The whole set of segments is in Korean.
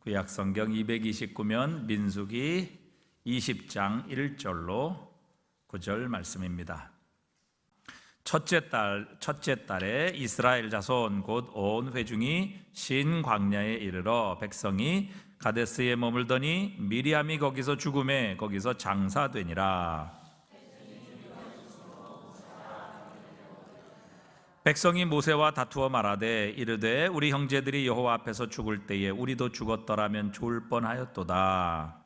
구약성경 229면 민수기 20장 1절로 9절 말씀입니다. 첫째 달에 이스라엘 자손 곧 온 회중이 신 광야에 이르러 백성이 가데스에 머물더니 미리암이 거기서 죽음에 거기서 장사되니라. 백성이 모세와 다투어 말하되 이르되 우리 형제들이 여호와 앞에서 죽을 때에 우리도 죽었더라면 좋을 뻔하였도다.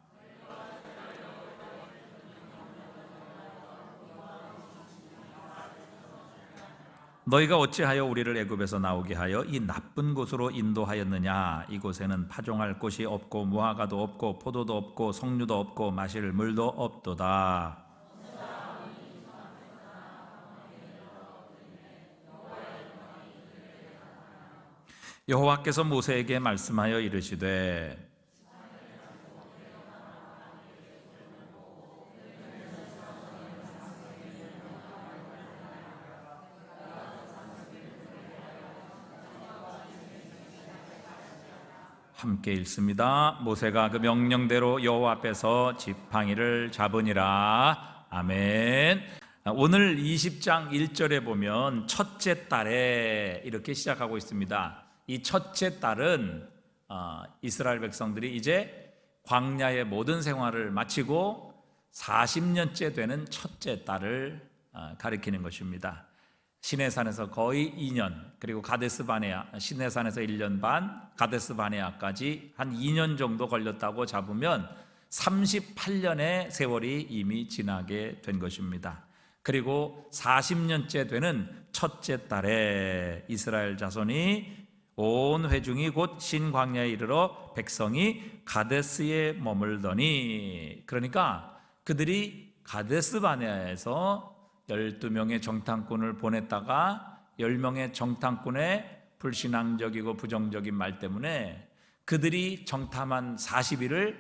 너희가 어찌하여 우리를 애굽에서 나오게 하여 이 나쁜 곳으로 인도하였느냐? 이곳에는 파종할 곳이 없고 무화과도 없고 포도도 없고 석류도 없고 마실 물도 없도다. 여호와께서 모세에게 말씀하여 이르시되 함께 읽습니다. 모세가 그 명령대로 여호와 앞에서 지팡이를 잡으니라. 아멘. 오늘 20장 1절에 보면 첫째 달에 이렇게 시작하고 있습니다. 이 첫째 달은 이스라엘 백성들이 이제 광야의 모든 생활을 마치고 40년째 되는 첫째 달을 가리키는 것입니다. 시내산에서 거의 2년, 그리고 가데스 바네아, 시내산에서 1년 반, 가데스 바네아까지 한 2년 정도 걸렸다고 잡으면 38년의 세월이 이미 지나게 된 것입니다. 그리고 40년째 되는 첫째 달에 이스라엘 자손이 온 회중이 곧 신광야에 이르러 백성이 가데스에 머물더니, 그러니까 그들이 가데스 바네아에서 12명의 정탐꾼을 보냈다가 10명의 정탐꾼의 불신앙적이고 부정적인 말 때문에 그들이 정탐한 40일을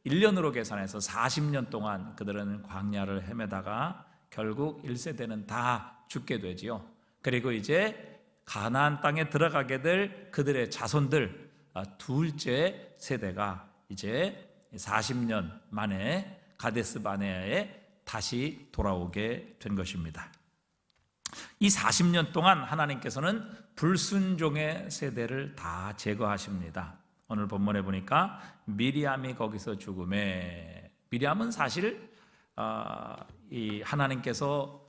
1년으로 계산해서 40년 동안 그들은 광야를 헤매다가 결국 1세대는 다 죽게 되지요. 그리고 이제 가나안 땅에 들어가게 될 그들의 자손들 둘째 세대가 이제 40년 만에 가데스 바네아에 다시 돌아오게 된 것입니다. 이 40년 동안 하나님께서는 불순종의 세대를 다 제거하십니다. 오늘 본문에 보니까 미리암이 거기서 죽음에, 미리암은 사실 이 하나님께서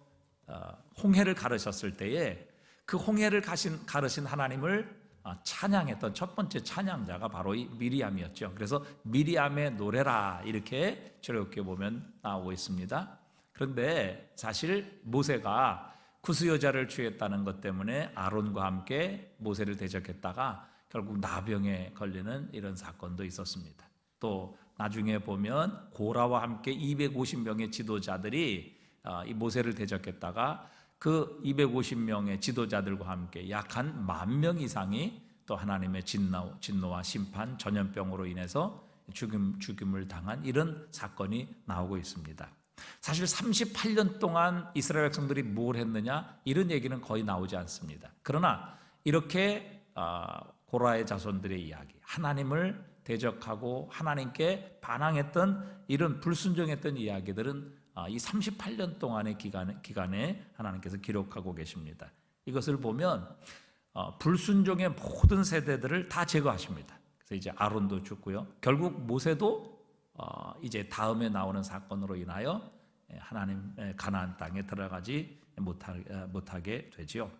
홍해를 가르셨을 때에 그 홍해를 가르신 하나님을 찬양했던 첫 번째 찬양자가 바로 이 미리암이었죠. 그래서 미리암의 노래라 이렇게 출애굽기에 보면 나오고 있습니다. 그런데 사실 모세가 구스여자를 취했다는 것 때문에 아론과 함께 모세를 대적했다가 결국 나병에 걸리는 이런 사건도 있었습니다. 또 나중에 보면 고라와 함께 250명의 지도자들이 이 모세를 대적했다가 그 250명의 지도자들과 함께 약 한 10,000명 이상이 또 하나님의 진노와 심판, 전염병으로 인해서 죽임을 당한 이런 사건이 나오고 있습니다. 사실 38년 동안 이스라엘 백성들이 뭘 했느냐 이런 얘기는 거의 나오지 않습니다. 그러나 이렇게 고라의 자손들의 이야기, 하나님을 대적하고 하나님께 반항했던 이런 불순종했던 이야기들은 이 38년 동안의 기간에 하나님께서 기록하고 계십니다. 이것을 보면 불순종의 모든 세대들을 다 제거하십니다. 그래서 이제 아론도 죽고요. 결국 모세도 이제 다음에 나오는 사건으로 인하여 하나님의 가나안 땅에 들어가지 못하게 되지요.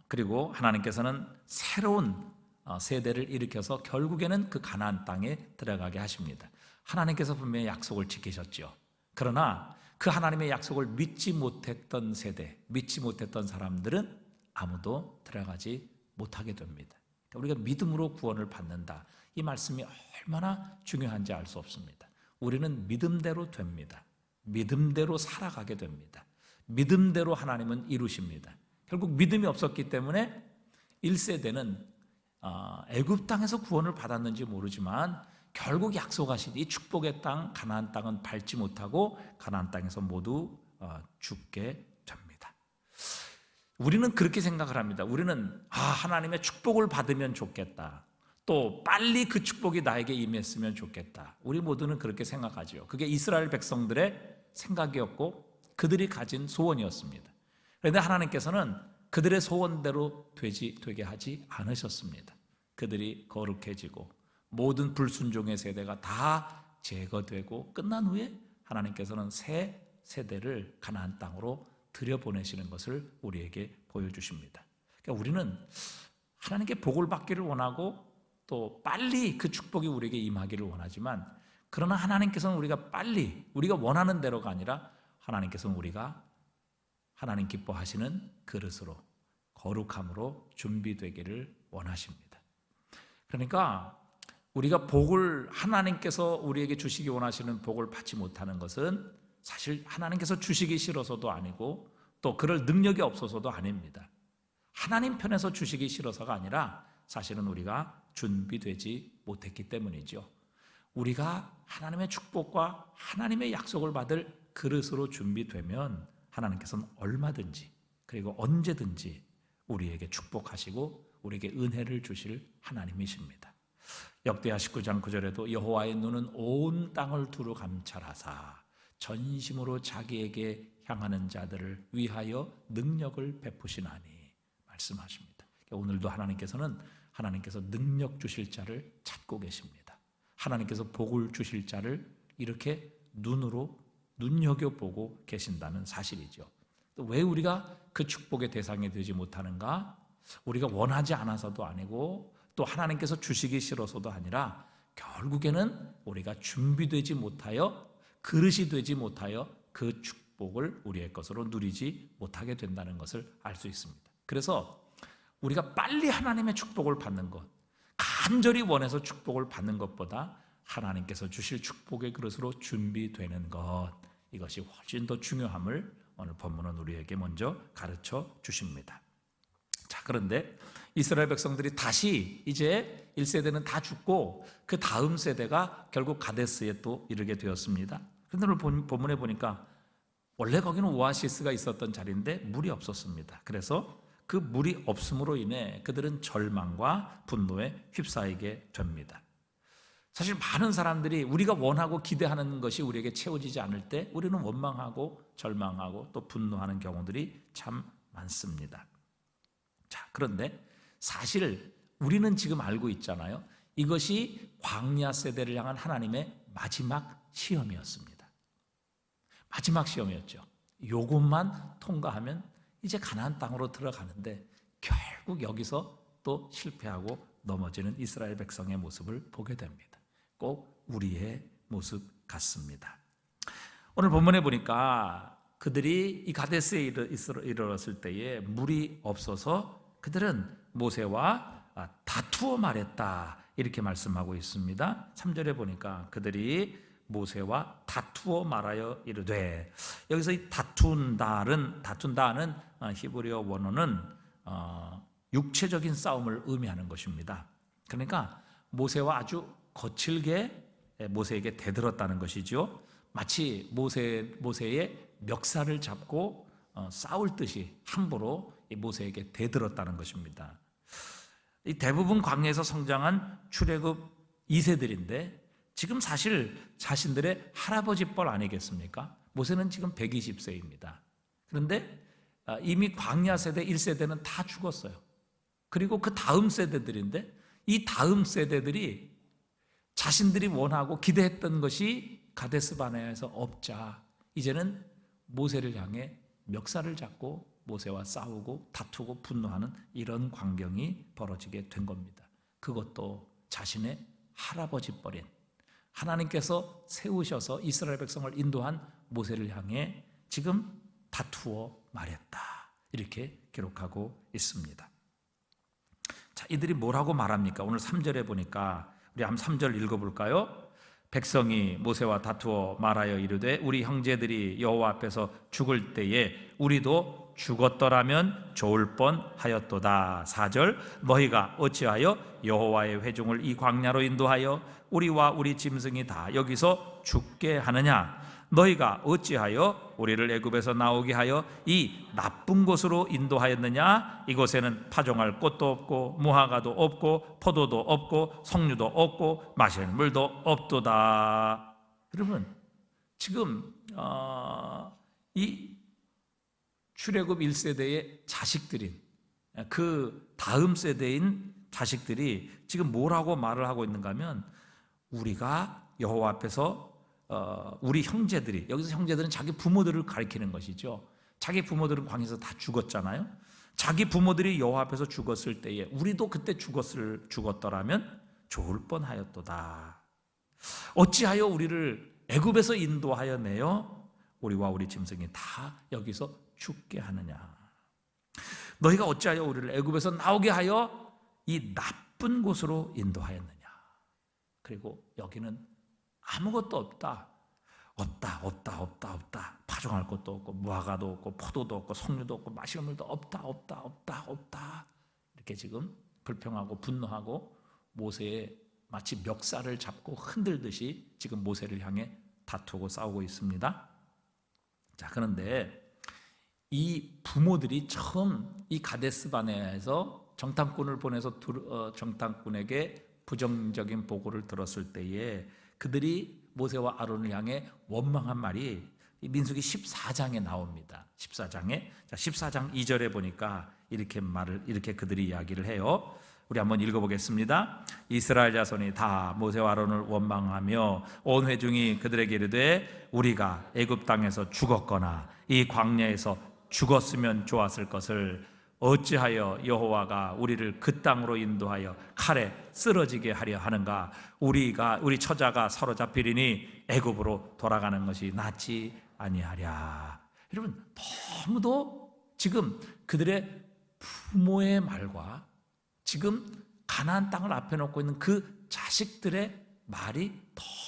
그리고 하나님께서는 새로운 세대를 일으켜서 결국에는 그 가나안 땅에 들어가게 하십니다. 하나님께서 분명히 약속을 지키셨죠. 그러나 그 하나님의 약속을 믿지 못했던 세대, 믿지 못했던 사람들은 아무도 들어가지 못하게 됩니다. 우리가 믿음으로 구원을 받는다. 이 말씀이 얼마나 중요한지 알 수 없습니다. 우리는 믿음대로 됩니다. 믿음대로 살아가게 됩니다. 믿음대로 하나님은 이루십니다. 결국 믿음이 없었기 때문에 1세대는 애굽 땅에서 구원을 받았는지 모르지만 결국 약속하신 이 축복의 땅 가나안 땅은 밟지 못하고 가나안 땅에서 모두 죽게 됩니다. 우리는 그렇게 생각을 합니다. 우리는 하나님의 축복을 받으면 좋겠다. 또 빨리 그 축복이 나에게 임했으면 좋겠다. 우리 모두는 그렇게 생각하죠. 그게 이스라엘 백성들의 생각이었고 그들이 가진 소원이었습니다. 그런데 하나님께서는 그들의 소원대로 되게 하지 않으셨습니다. 그들이 거룩해지고 모든 불순종의 세대가 다 제거되고 끝난 후에 하나님께서는 새 세대를 가나안 땅으로 들여보내시는 것을 우리에게 보여주십니다. 그러니까 우리는 하나님께 복을 받기를 원하고 또 빨리 그 축복이 우리에게 임하기를 원하지만, 그러나 하나님께서는 우리가 빨리 우리가 원하는 대로가 아니라 하나님께서는 우리가 하나님 기뻐하시는 그릇으로 거룩함으로 준비되기를 원하십니다. 그러니까 우리가 복을 하나님께서 우리에게 주시기 원하시는 복을 받지 못하는 것은 사실 하나님께서 주시기 싫어서도 아니고 또 그럴 능력이 없어서도 아닙니다. 하나님 편에서 주시기 싫어서가 아니라 사실은 우리가 준비되지 못했기 때문이죠. 우리가 하나님의 축복과 하나님의 약속을 받을 그릇으로 준비되면 하나님께서는 얼마든지 그리고 언제든지 우리에게 축복하시고 우리에게 은혜를 주실 하나님이십니다. 역대하 19장 9절에도 여호와의 눈은 온 땅을 두루 감찰하사 전심으로 자기에게 향하는 자들을 위하여 능력을 베푸시나니 말씀하십니다. 오늘도 하나님께서 능력 주실 자를 찾고 계십니다. 하나님께서 복을 주실 자를 이렇게 눈으로 눈여겨보고 계신다는 사실이죠. 왜 우리가 그 축복의 대상이 되지 못하는가? 우리가 원하지 않아서도 아니고 또 하나님께서 주시기 싫어서도 아니라 결국에는 우리가 준비되지 못하여 그릇이 되지 못하여 그 축복을 우리의 것으로 누리지 못하게 된다는 것을 알 수 있습니다. 그래서 우리가 빨리 하나님의 축복을 받는 것, 간절히 원해서 축복을 받는 것보다 하나님께서 주실 축복의 그릇으로 준비되는 것, 이것이 훨씬 더 중요함을 오늘 본문은 우리에게 먼저 가르쳐 주십니다. 자, 그런데 이스라엘 백성들이 다시 이제 1세대는 다 죽고 그 다음 세대가 결국 가데스에 또 이르게 되었습니다. 그런데 오늘 본문에 보니까 원래 거기는 오아시스가 있었던 자리인데 물이 없었습니다. 그래서 그 물이 없음으로 인해 그들은 절망과 분노에 휩싸이게 됩니다. 사실 많은 사람들이 우리가 원하고 기대하는 것이 우리에게 채워지지 않을 때 우리는 원망하고 절망하고 또 분노하는 경우들이 참 많습니다. 자, 그런데 사실 우리는 지금 알고 있잖아요. 이것이 광야 세대를 향한 하나님의 마지막 시험이었습니다. 마지막 시험이었죠. 이것만 통과하면 이제 가나안 땅으로 들어가는데 결국 여기서 또 실패하고 넘어지는 이스라엘 백성의 모습을 보게 됩니다. 꼭 우리의 모습 같습니다. 오늘 본문에 보니까 그들이 이 가데스에 이르렀을 때에 물이 없어서 그들은 모세와 다투어 말했다, 이렇게 말씀하고 있습니다. 3절에 보니까 그들이 모세와 다투어 말하여 이르되, 여기서 이 다툰다는 히브리어 원어는 육체적인 싸움을 의미하는 것입니다. 그러니까 모세와 아주 거칠게 모세에게 대들었다는 것이죠. 마치 모세의 멱살을 잡고 싸울 듯이 함부로 모세에게 대들었다는 것입니다. 이 대부분 광야에서 성장한 출애굽 2세들인데 지금 사실 자신들의 할아버지 뻘 아니겠습니까? 모세는 지금 120세입니다. 그런데 이미 광야 세대 1세대는 다 죽었어요. 그리고 그 다음 세대들인데 이 다음 세대들이 자신들이 원하고 기대했던 것이 가데스 바네아에서 없자 이제는 모세를 향해 멱살을 잡고 모세와 싸우고 다투고 분노하는 이런 광경이 벌어지게 된 겁니다. 그것도 자신의 할아버지 뻘인 하나님께서 세우셔서 이스라엘 백성을 인도한 모세를 향해 지금 다투어 말했다, 이렇게 기록하고 있습니다. 자, 이들이 뭐라고 말합니까? 오늘 3절에 보니까 우리 한번 3절 읽어볼까요? 백성이 모세와 다투어 말하여 이르되 우리 형제들이 여호와 앞에서 죽을 때에 우리도 죽었더라면 좋을 뻔하였도다. 4절 너희가 어찌하여 여호와의 회중을 이 광야로 인도하여 우리와 우리 짐승이 다 여기서 죽게 하느냐? 너희가 어찌하여 우리를 애굽에서 나오게 하여 이 나쁜 곳으로 인도하였느냐? 이곳에는 파종할 꽃도 없고 무화과도 없고 포도도 없고 석류도 없고 마실 물도 없도다. 여러분, 지금 이 출애굽 1세대의 자식들인 그 다음 세대인 자식들이 지금 뭐라고 말을 하고 있는가 하면, 우리가 여호와 앞에서 우리 형제들이, 여기서 형제들은 자기 부모들을 가리키는 것이죠. 자기 부모들은 광야에서 다 죽었잖아요. 자기 부모들이 여호와 앞에서 죽었을 때에 우리도 그때 죽었더라면 좋을 뻔하였도다. 어찌하여 우리를 애굽에서 인도하여 내어 우리와 우리 짐승이 다 여기서 죽게 하느냐? 너희가 어찌하여 우리를 애굽에서 나오게 하여 이 나쁜 곳으로 인도하였느냐? 그리고 여기는 아무것도 없다. 파종할 것도 없고 무화과도 없고 포도도 없고 석류도 없고 마실 물도 없다. 이렇게 지금 불평하고 분노하고 모세의 마치 멱살을 잡고 흔들듯이 지금 모세를 향해 다투고 싸우고 있습니다. 자, 그런데 이 부모들이 처음 이 가데스 바네아에서 정탐꾼을 보내서 정탐꾼에게 부정적인 보고를 들었을 때에 그들이 모세와 아론을 향해 원망한 말이 민수기 14장에 나옵니다. 14장 2절에 보니까 이렇게 그들이 이야기를 해요. 우리 한번 읽어보겠습니다. 이스라엘 자손이 다 모세와 아론을 원망하며 온 회중이 그들에게 이르되 우리가 애굽 땅에서 죽었거나 이 광야에서 죽었으면 좋았을 것을 어찌하여 여호와가 우리를 그 땅으로 인도하여 칼에 쓰러지게 하려 하는가? 우리 처자가 사로잡히리니 애굽으로 돌아가는 것이 낫지 아니하랴. 여러분, 너무도 지금 그들의 부모의 말과 지금 가나안 땅을 앞에 놓고 있는 그 자식들의 말이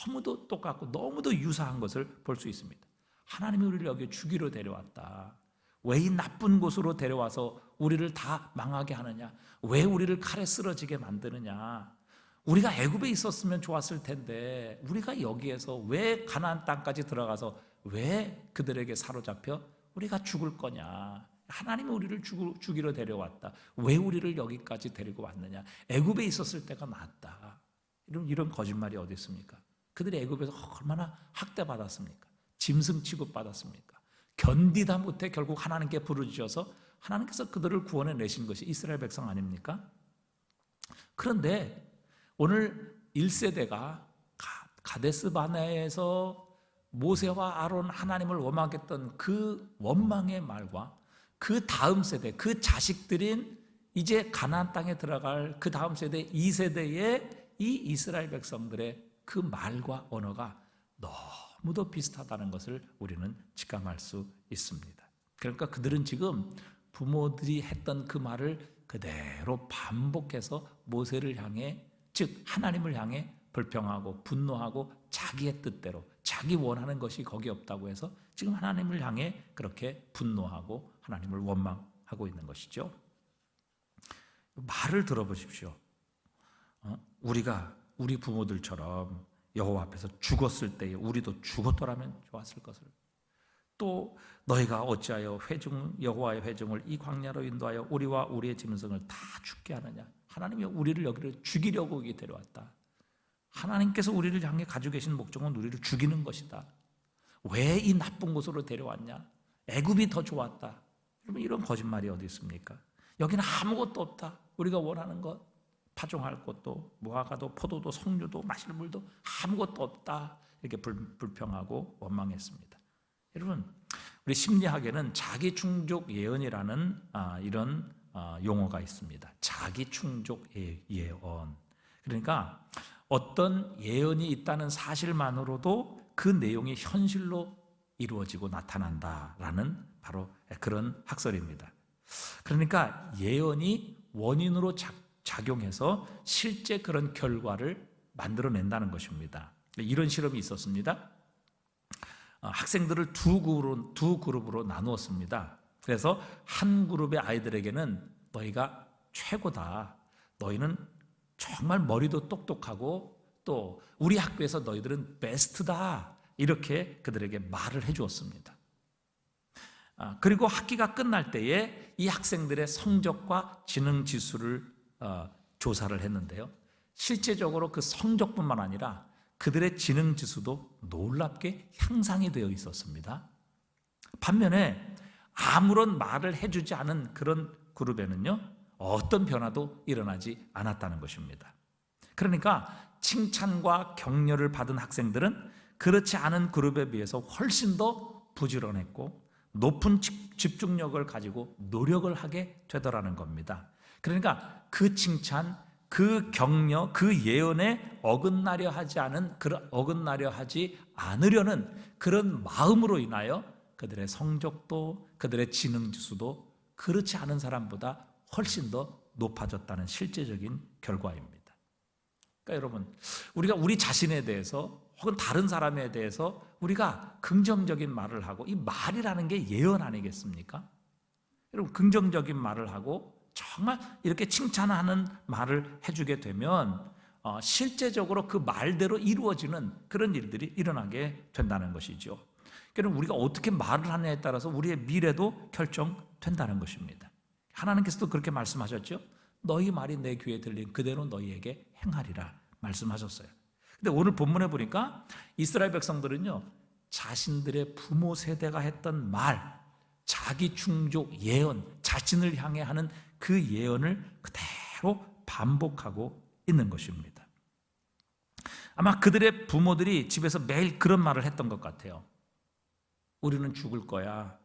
너무도 똑같고 너무도 유사한 것을 볼 수 있습니다. 하나님이 우리를 여기 죽이러 데려왔다. 왜 이 나쁜 곳으로 데려와서 우리를 다 망하게 하느냐? 왜 우리를 칼에 쓰러지게 만드느냐? 우리가 애굽에 있었으면 좋았을 텐데 우리가 여기에서 왜 가나안 땅까지 들어가서 왜 그들에게 사로잡혀 우리가 죽을 거냐? 하나님이 우리를 죽이러 데려왔다. 왜 우리를 여기까지 데리고 왔느냐? 애굽에 있었을 때가 낫다. 이런 거짓말이 어디 있습니까? 그들이 애굽에서 얼마나 학대받았습니까? 짐승 취급받았습니까? 견디다 못해 결국 하나님께 부르짖어서 하나님께서 그들을 구원해 내신 것이 이스라엘 백성 아닙니까? 그런데 오늘 1세대가 가데스 바네아에서 모세와 아론 하나님을 원망했던 그 원망의 말과 그 다음 세대, 그 자식들인 이제 가나안 땅에 들어갈 그 다음 세대 2세대의 이 이스라엘 백성들의 그 말과 언어가 너무도 비슷하다는 것을 우리는 직감할 수 있습니다. 그러니까 그들은 지금 부모들이 했던 그 말을 그대로 반복해서 모세를 향해, 즉 하나님을 향해 불평하고 분노하고 자기의 뜻대로 자기 원하는 것이 거기 없다고 해서 지금 하나님을 향해 그렇게 분노하고 하나님을 원망하고 있는 것이죠. 말을 들어보십시오. 우리가 우리 부모들처럼 여호와 앞에서 죽었을 때에 우리도 죽었더라면 좋았을 것을, 또 너희가 어찌하여 여호와의 회중을 이 광야로 인도하여 우리와 우리의 짐승을 다 죽게 하느냐? 하나님이 우리를 여기를 죽이려고 여기 데려왔다. 하나님께서 우리를 향해 가지고 계신 목적은 우리를 죽이는 것이다. 왜 이 나쁜 곳으로 데려왔냐? 애굽이 더 좋았다. 여러분, 이런 거짓말이 어디 있습니까? 여기는 아무것도 없다. 우리가 원하는 것, 파종할 것도 무화과도 포도도 석류도 마실 물도 아무것도 없다. 이렇게 불평하고 원망했습니다. 여러분, 우리 심리학에는 자기충족 예언이라는 이런 용어가 있습니다. 자기충족 예언. 그러니까 어떤 예언이 있다는 사실만으로도 그 내용이 현실로 이루어지고 나타난다라는 바로 그런 학설입니다. 그러니까 예언이 원인으로 작용해서 실제 그런 결과를 만들어낸다는 것입니다. 이런 실험이 있었습니다. 학생들을 두 그룹으로 나누었습니다. 그래서 한 그룹의 아이들에게는 너희가 최고다. 너희는 정말 머리도 똑똑하고 또 우리 학교에서 너희들은 베스트다. 이렇게 그들에게 말을 해주었습니다. 그리고 학기가 끝날 때에 이 학생들의 성적과 지능 지수를 조사를 했는데요. 실제적으로 그 성적뿐만 아니라 그들의 지능 지수도 놀랍게 향상이 되어 있었습니다. 반면에 아무런 말을 해주지 않은 그런 그룹에는요, 어떤 변화도 일어나지 않았다는 것입니다. 그러니까 칭찬과 격려를 받은 학생들은 그렇지 않은 그룹에 비해서 훨씬 더 부지런했고 높은 집중력을 가지고 노력을 하게 되더라는 겁니다. 그러니까 그 칭찬, 그 격려, 그 예언에 어긋나려 하지 않으려는 그런 마음으로 인하여 그들의 성적도 그들의 지능 지수도 그렇지 않은 사람보다 훨씬 더 높아졌다는 실제적인 결과입니다. 그러니까 여러분, 우리가 우리 자신에 대해서 혹은 다른 사람에 대해서 우리가 긍정적인 말을 하고, 이 말이라는 게 예언 아니겠습니까? 여러분, 긍정적인 말을 하고 정말 이렇게 칭찬하는 말을 해주게 되면 실제적으로 그 말대로 이루어지는 그런 일들이 일어나게 된다는 것이죠. 그러니까 우리가 어떻게 말을 하느냐에 따라서 우리의 미래도 결정된다는 것입니다. 하나님께서도 그렇게 말씀하셨죠. 너희 말이 내 귀에 들린 그대로 너희에게 행하리라 말씀하셨어요. 근데 오늘 본문에 보니까 이스라엘 백성들은요, 자신들의 부모 세대가 했던 말, 자기 충족 예언, 자신을 향해 하는 그 예언을 그대로 반복하고 있는 것입니다. 아마 그들의 부모들이 집에서 매일 그런 말을 했던 것 같아요. 우리는 죽을 거야.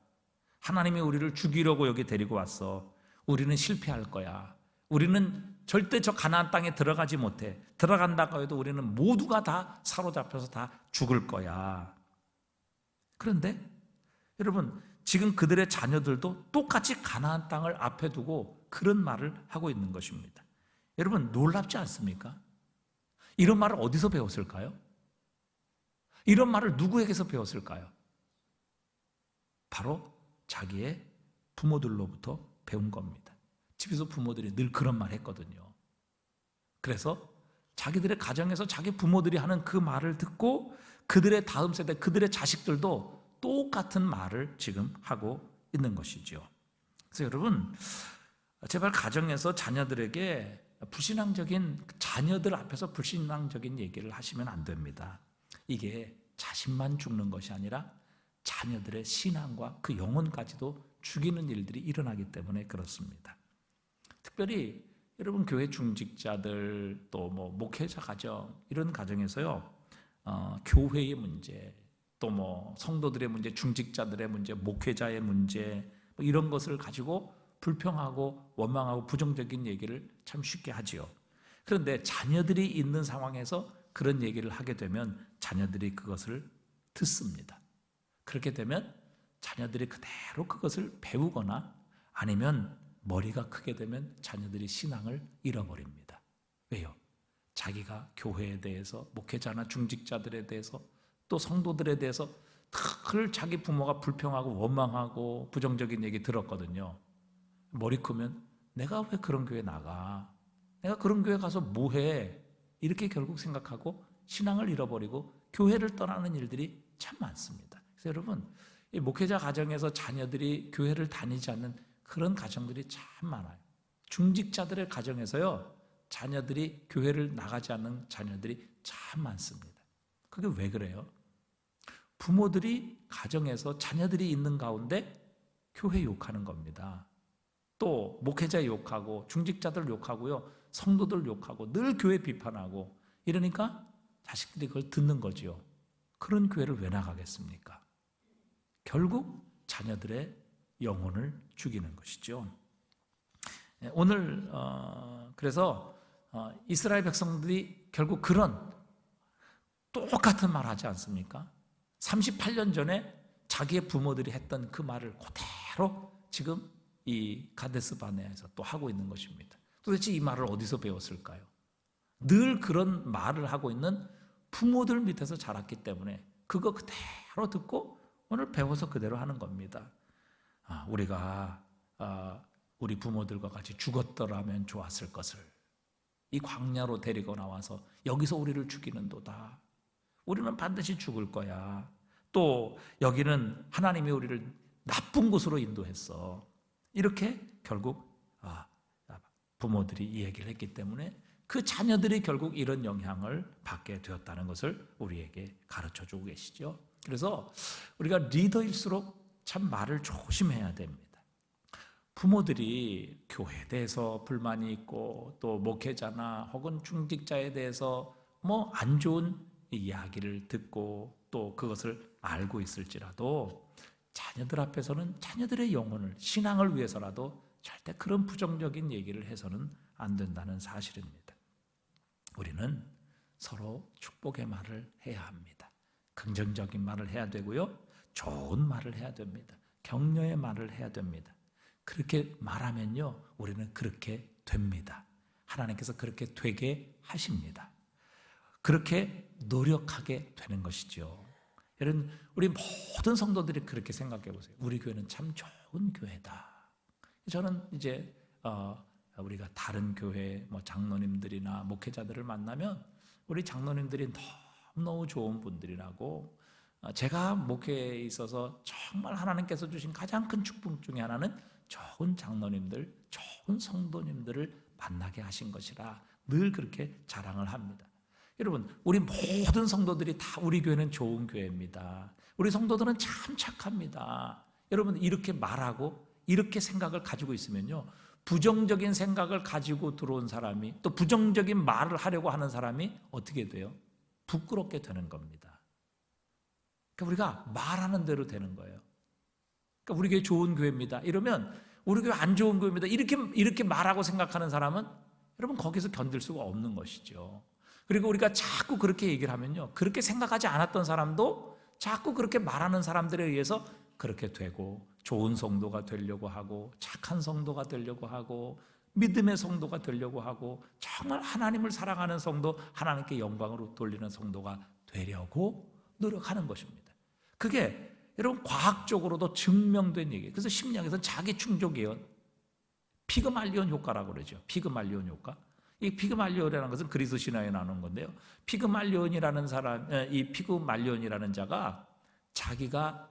하나님이 우리를 죽이려고 여기 데리고 왔어. 우리는 실패할 거야. 우리는 절대 저 가나안 땅에 들어가지 못해. 들어간다고 해도 우리는 모두가 다 사로잡혀서 다 죽을 거야. 그런데 여러분, 지금 그들의 자녀들도 똑같이 가나안 땅을 앞에 두고 그런 말을 하고 있는 것입니다. 여러분, 놀랍지 않습니까? 이런 말을 어디서 배웠을까요? 이런 말을 누구에게서 배웠을까요? 바로 자기의 부모들로부터 배운 겁니다. 집에서 부모들이 늘 그런 말 했거든요. 그래서 자기들의 가정에서 자기 부모들이 하는 그 말을 듣고 그들의 다음 세대, 그들의 자식들도 똑같은 말을 지금 하고 있는 것이죠. 그래서 여러분, 제발 가정에서 자녀들에게 자녀들 앞에서 불신앙적인 얘기를 하시면 안 됩니다. 이게 자신만 죽는 것이 아니라 자녀들의 신앙과 그 영혼까지도 죽이는 일들이 일어나기 때문에 그렇습니다. 특별히 여러분, 교회 중직자들 또 목회자 가정, 이런 가정에서요, 교회의 문제, 또 성도들의 문제, 중직자들의 문제, 목회자의 문제, 이런 것을 가지고 불평하고 원망하고 부정적인 얘기를 참 쉽게 하지요. 그런데 자녀들이 있는 상황에서 그런 얘기를 하게 되면 자녀들이 그것을 듣습니다. 그렇게 되면 자녀들이 그대로 그것을 배우거나 아니면 머리가 크게 되면 자녀들이 신앙을 잃어버립니다. 왜요? 자기가 교회에 대해서, 목회자나 중직자들에 대해서, 또 성도들에 대해서 늘 자기 부모가 불평하고 원망하고 부정적인 얘기 들었거든요. 머리 크면 내가 왜 그런 교회 나가? 내가 그런 교회 가서 뭐해? 이렇게 결국 생각하고 신앙을 잃어버리고 교회를 떠나는 일들이 참 많습니다. 그래서 여러분, 이 목회자 가정에서 자녀들이 교회를 다니지 않는 그런 가정들이 참 많아요. 중직자들의 가정에서요, 자녀들이 교회를 나가지 않는 자녀들이 참 많습니다. 그게 왜 그래요? 부모들이 가정에서 자녀들이 있는 가운데 교회 욕하는 겁니다. 또 목회자 욕하고 중직자들 욕하고요, 성도들 욕하고 늘 교회 비판하고 이러니까 자식들이 그걸 듣는 거지요. 그런 교회를 왜 나가겠습니까? 결국 자녀들의 영혼을 죽이는 것이죠. 오늘 그래서 이스라엘 백성들이 결국 그런 똑같은 말 하지 않습니까? 38년 전에 자기의 부모들이 했던 그 말을 그대로 지금 이 가데스 바네아에서 또 하고 있는 것입니다. 도대체 이 말을 어디서 배웠을까요? 늘 그런 말을 하고 있는 부모들 밑에서 자랐기 때문에 그거 그대로 듣고 오늘 배워서 그대로 하는 겁니다. 우리가 우리 부모들과 같이 죽었더라면 좋았을 것을 이 광야로 데리고 나와서 여기서 우리를 죽이는도다. 우리는 반드시 죽을 거야. 또 여기는 하나님이 우리를 나쁜 곳으로 인도했어. 이렇게 결국 부모들이 이 얘기를 했기 때문에 그 자녀들이 결국 이런 영향을 받게 되었다는 것을 우리에게 가르쳐주고 계시죠. 그래서 우리가 리더일수록 참 말을 조심해야 됩니다. 부모들이 교회에 대해서 불만이 있고 또 목회자나 혹은 중직자에 대해서 뭐 안 좋은 이야기를 듣고 또 그것을 알고 있을지라도 자녀들 앞에서는 자녀들의 영혼을, 신앙을 위해서라도 절대 그런 부정적인 얘기를 해서는 안 된다는 사실입니다. 우리는 서로 축복의 말을 해야 합니다. 긍정적인 말을 해야 되고요, 좋은 말을 해야 됩니다. 격려의 말을 해야 됩니다. 그렇게 말하면요, 우리는 그렇게 됩니다. 하나님께서 그렇게 되게 하십니다. 그렇게 노력하게 되는 것이죠. 여러분, 우리 모든 성도들이 그렇게 생각해 보세요. 우리 교회는 참 좋은 교회다. 저는 이제 우리가 다른 교회 장로님들이나 목회자들을 만나면 우리 장로님들이 너무너무 좋은 분들이라고, 제가 목회에 있어서 정말 하나님께서 주신 가장 큰 축복 중에 하나는 좋은 장로님들, 좋은 성도님들을 만나게 하신 것이라 늘 그렇게 자랑을 합니다. 여러분, 우리 모든 성도들이 다 우리 교회는 좋은 교회입니다. 우리 성도들은 참 착합니다. 여러분, 이렇게 말하고 이렇게 생각을 가지고 있으면요, 부정적인 생각을 가지고 들어온 사람이, 또 부정적인 말을 하려고 하는 사람이 어떻게 돼요? 부끄럽게 되는 겁니다. 그러니까 우리가 말하는 대로 되는 거예요. 그러니까 우리 교회 좋은 교회입니다 이러면 우리 교회 안 좋은 교회입니다 이렇게 말하고 생각하는 사람은 여러분 거기서 견딜 수가 없는 것이죠. 그리고 우리가 자꾸 그렇게 얘기를 하면요, 그렇게 생각하지 않았던 사람도 자꾸 그렇게 말하는 사람들에 의해서 그렇게 되고, 좋은 성도가 되려고 하고, 착한 성도가 되려고 하고, 믿음의 성도가 되려고 하고, 정말 하나님을 사랑하는 성도, 하나님께 영광으로 돌리는 성도가 되려고 노력하는 것입니다. 그게 여러분 과학적으로도 증명된 얘기예요. 그래서 심리학에서는 자기 충족 예언, 피그말리온 효과라고 그러죠. 피그말리온 효과. 이 피그말리온이라는 것은 그리스 신화에 나오는 건데요. 피그말리온이라는 사람, 이 피그말리온이라는 자가 자기가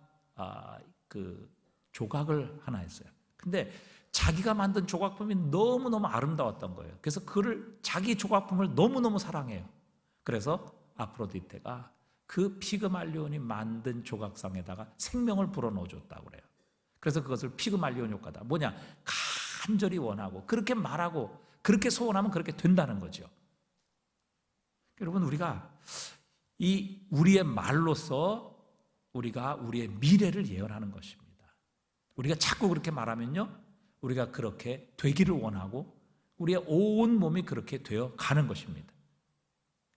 그 조각을 하나 했어요. 근데 자기가 만든 조각품이 너무너무 아름다웠던 거예요. 그래서 자기 조각품을 너무너무 사랑해요. 그래서 아프로디테가 그 피그말리온이 만든 조각상에다가 생명을 불어넣어줬다고 그래요. 그래서 그것을 피그말리온 효과다. 뭐냐? 간절히 원하고 그렇게 말하고 그렇게 소원하면 그렇게 된다는 거죠. 여러분, 우리가 우리의 말로서 우리가 우리의 미래를 예언하는 것입니다. 우리가 자꾸 그렇게 말하면요, 우리가 그렇게 되기를 원하고 우리의 온 몸이 그렇게 되어 가는 것입니다.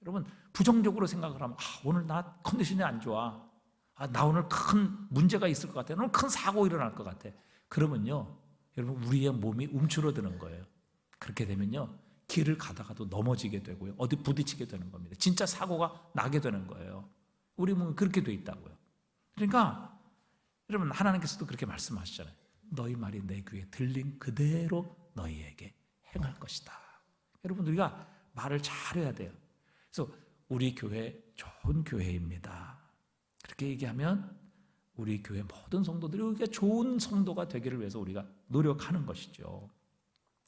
여러분, 부정적으로 생각을 하면 오늘 나 컨디션이 안 좋아, 나 오늘 큰 문제가 있을 것 같아, 오늘 큰 사고 일어날 것 같아. 그러면요, 여러분, 우리의 몸이 움츠러드는 거예요. 그렇게 되면요, 길을 가다가도 넘어지게 되고요, 어디 부딪히게 되는 겁니다. 진짜 사고가 나게 되는 거예요. 우리 몸이 그렇게 돼 있다고요. 그러니까 여러분, 하나님께서도 그렇게 말씀하시잖아요. 너희 말이 내 귀에 들린 그대로 너희에게 행할 것이다. 여러분, 우리가 말을 잘해야 돼요. 그래서 우리 교회 좋은 교회입니다. 그렇게 얘기하면 우리 교회 모든 성도들이 우리가 좋은 성도가 되기를 위해서 우리가 노력하는 것이죠.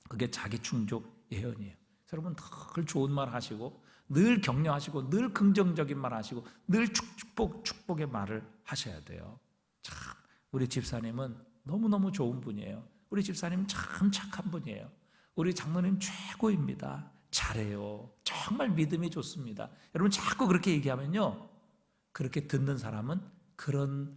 그게 자기 충족 예언이에요. 여러분, 늘 좋은 말 하시고, 늘 격려하시고, 늘 긍정적인 말 하시고, 늘 축복의 말을 하셔야 돼요. 참, 우리 집사님은 너무너무 좋은 분이에요. 우리 집사님 참 착한 분이에요. 우리 장로님 최고입니다. 잘해요. 정말 믿음이 좋습니다. 여러분, 자꾸 그렇게 얘기하면요, 그렇게 듣는 사람은 그런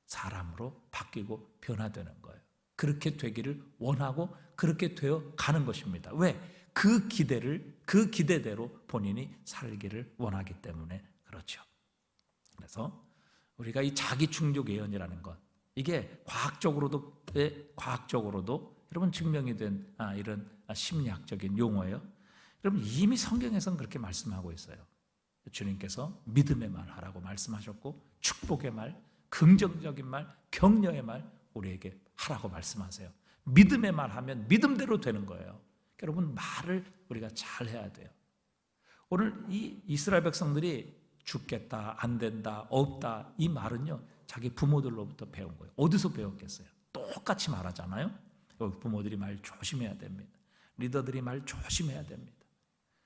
사람으로 바뀌고 변화되는 거예요. 그렇게 되기를 원하고 그렇게 되어 가는 것입니다. 왜? 그 기대대로 본인이 살기를 원하기 때문에 그렇죠. 그래서 우리가 이 자기 충족 예언이라는 것, 이게 과학적으로도 여러분 증명이 된 이런 심리학적인 용어예요. 여러분, 이미 성경에서는 그렇게 말씀하고 있어요. 주님께서 믿음의 말 하라고 말씀하셨고, 축복의 말, 긍정적인 말, 격려의 말, 우리에게 하라고 말씀하세요. 믿음의 말 하면 믿음대로 되는 거예요. 여러분, 말을 우리가 잘 해야 돼요. 오늘 이 이스라엘 백성들이 죽겠다, 안 된다, 없다, 이 말은요 자기 부모들로부터 배운 거예요. 어디서 배웠겠어요? 똑같이 말하잖아요. 부모들이 말 조심해야 됩니다. 리더들이 말 조심해야 됩니다.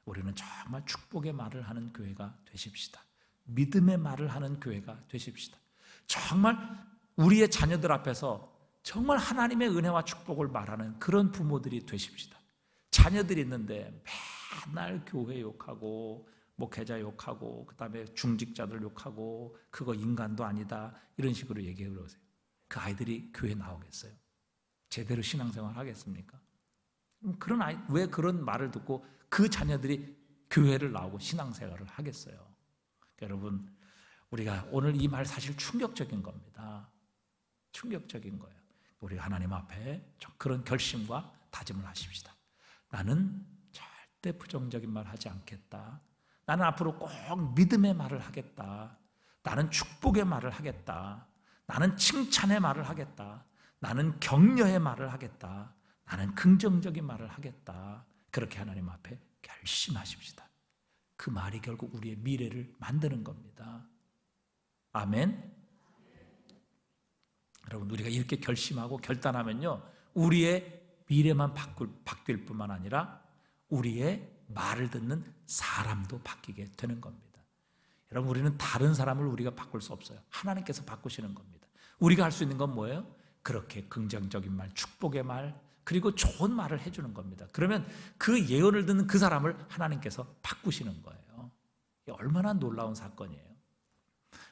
우리는 정말 축복의 말을 하는 교회가 되십시다. 믿음의 말을 하는 교회가 되십시다. 정말 우리의 자녀들 앞에서 정말 하나님의 은혜와 축복을 말하는 그런 부모들이 되십시다. 자녀들이 있는데 맨날 교회 욕하고 목회자 욕하고 그다음에 중직자들 욕하고 그거 인간도 아니다 이런 식으로 얘기해 보세요. 그 아이들이 교회 나오겠어요? 제대로 신앙생활 하겠습니까? 그런 아이, 왜 그런 말을 듣고 그 자녀들이 교회를 나오고 신앙생활을 하겠어요? 여러분, 우리가 오늘 이 말 사실 충격적인 겁니다. 충격적인 거예요. 우리가 하나님 앞에 그런 결심과 다짐을 하십시다. 나는 절대 부정적인 말 하지 않겠다. 나는 앞으로 꼭 믿음의 말을 하겠다. 나는 축복의 말을 하겠다. 나는 칭찬의 말을 하겠다. 나는 격려의 말을 하겠다. 나는 긍정적인 말을 하겠다. 그렇게 하나님 앞에 결심하십시다. 그 말이 결국 우리의 미래를 만드는 겁니다. 아멘. 여러분, 우리가 이렇게 결심하고 결단하면요 우리의 미래만 바뀔 뿐만 아니라 우리의 말을 듣는 사람도 바뀌게 되는 겁니다. 여러분, 우리는 다른 사람을 우리가 바꿀 수 없어요. 하나님께서 바꾸시는 겁니다. 우리가 할 수 있는 건 뭐예요? 그렇게 긍정적인 말, 축복의 말, 그리고 좋은 말을 해주는 겁니다. 그러면 그 예언을 듣는 그 사람을 하나님께서 바꾸시는 거예요. 이게 얼마나 놀라운 사건이에요.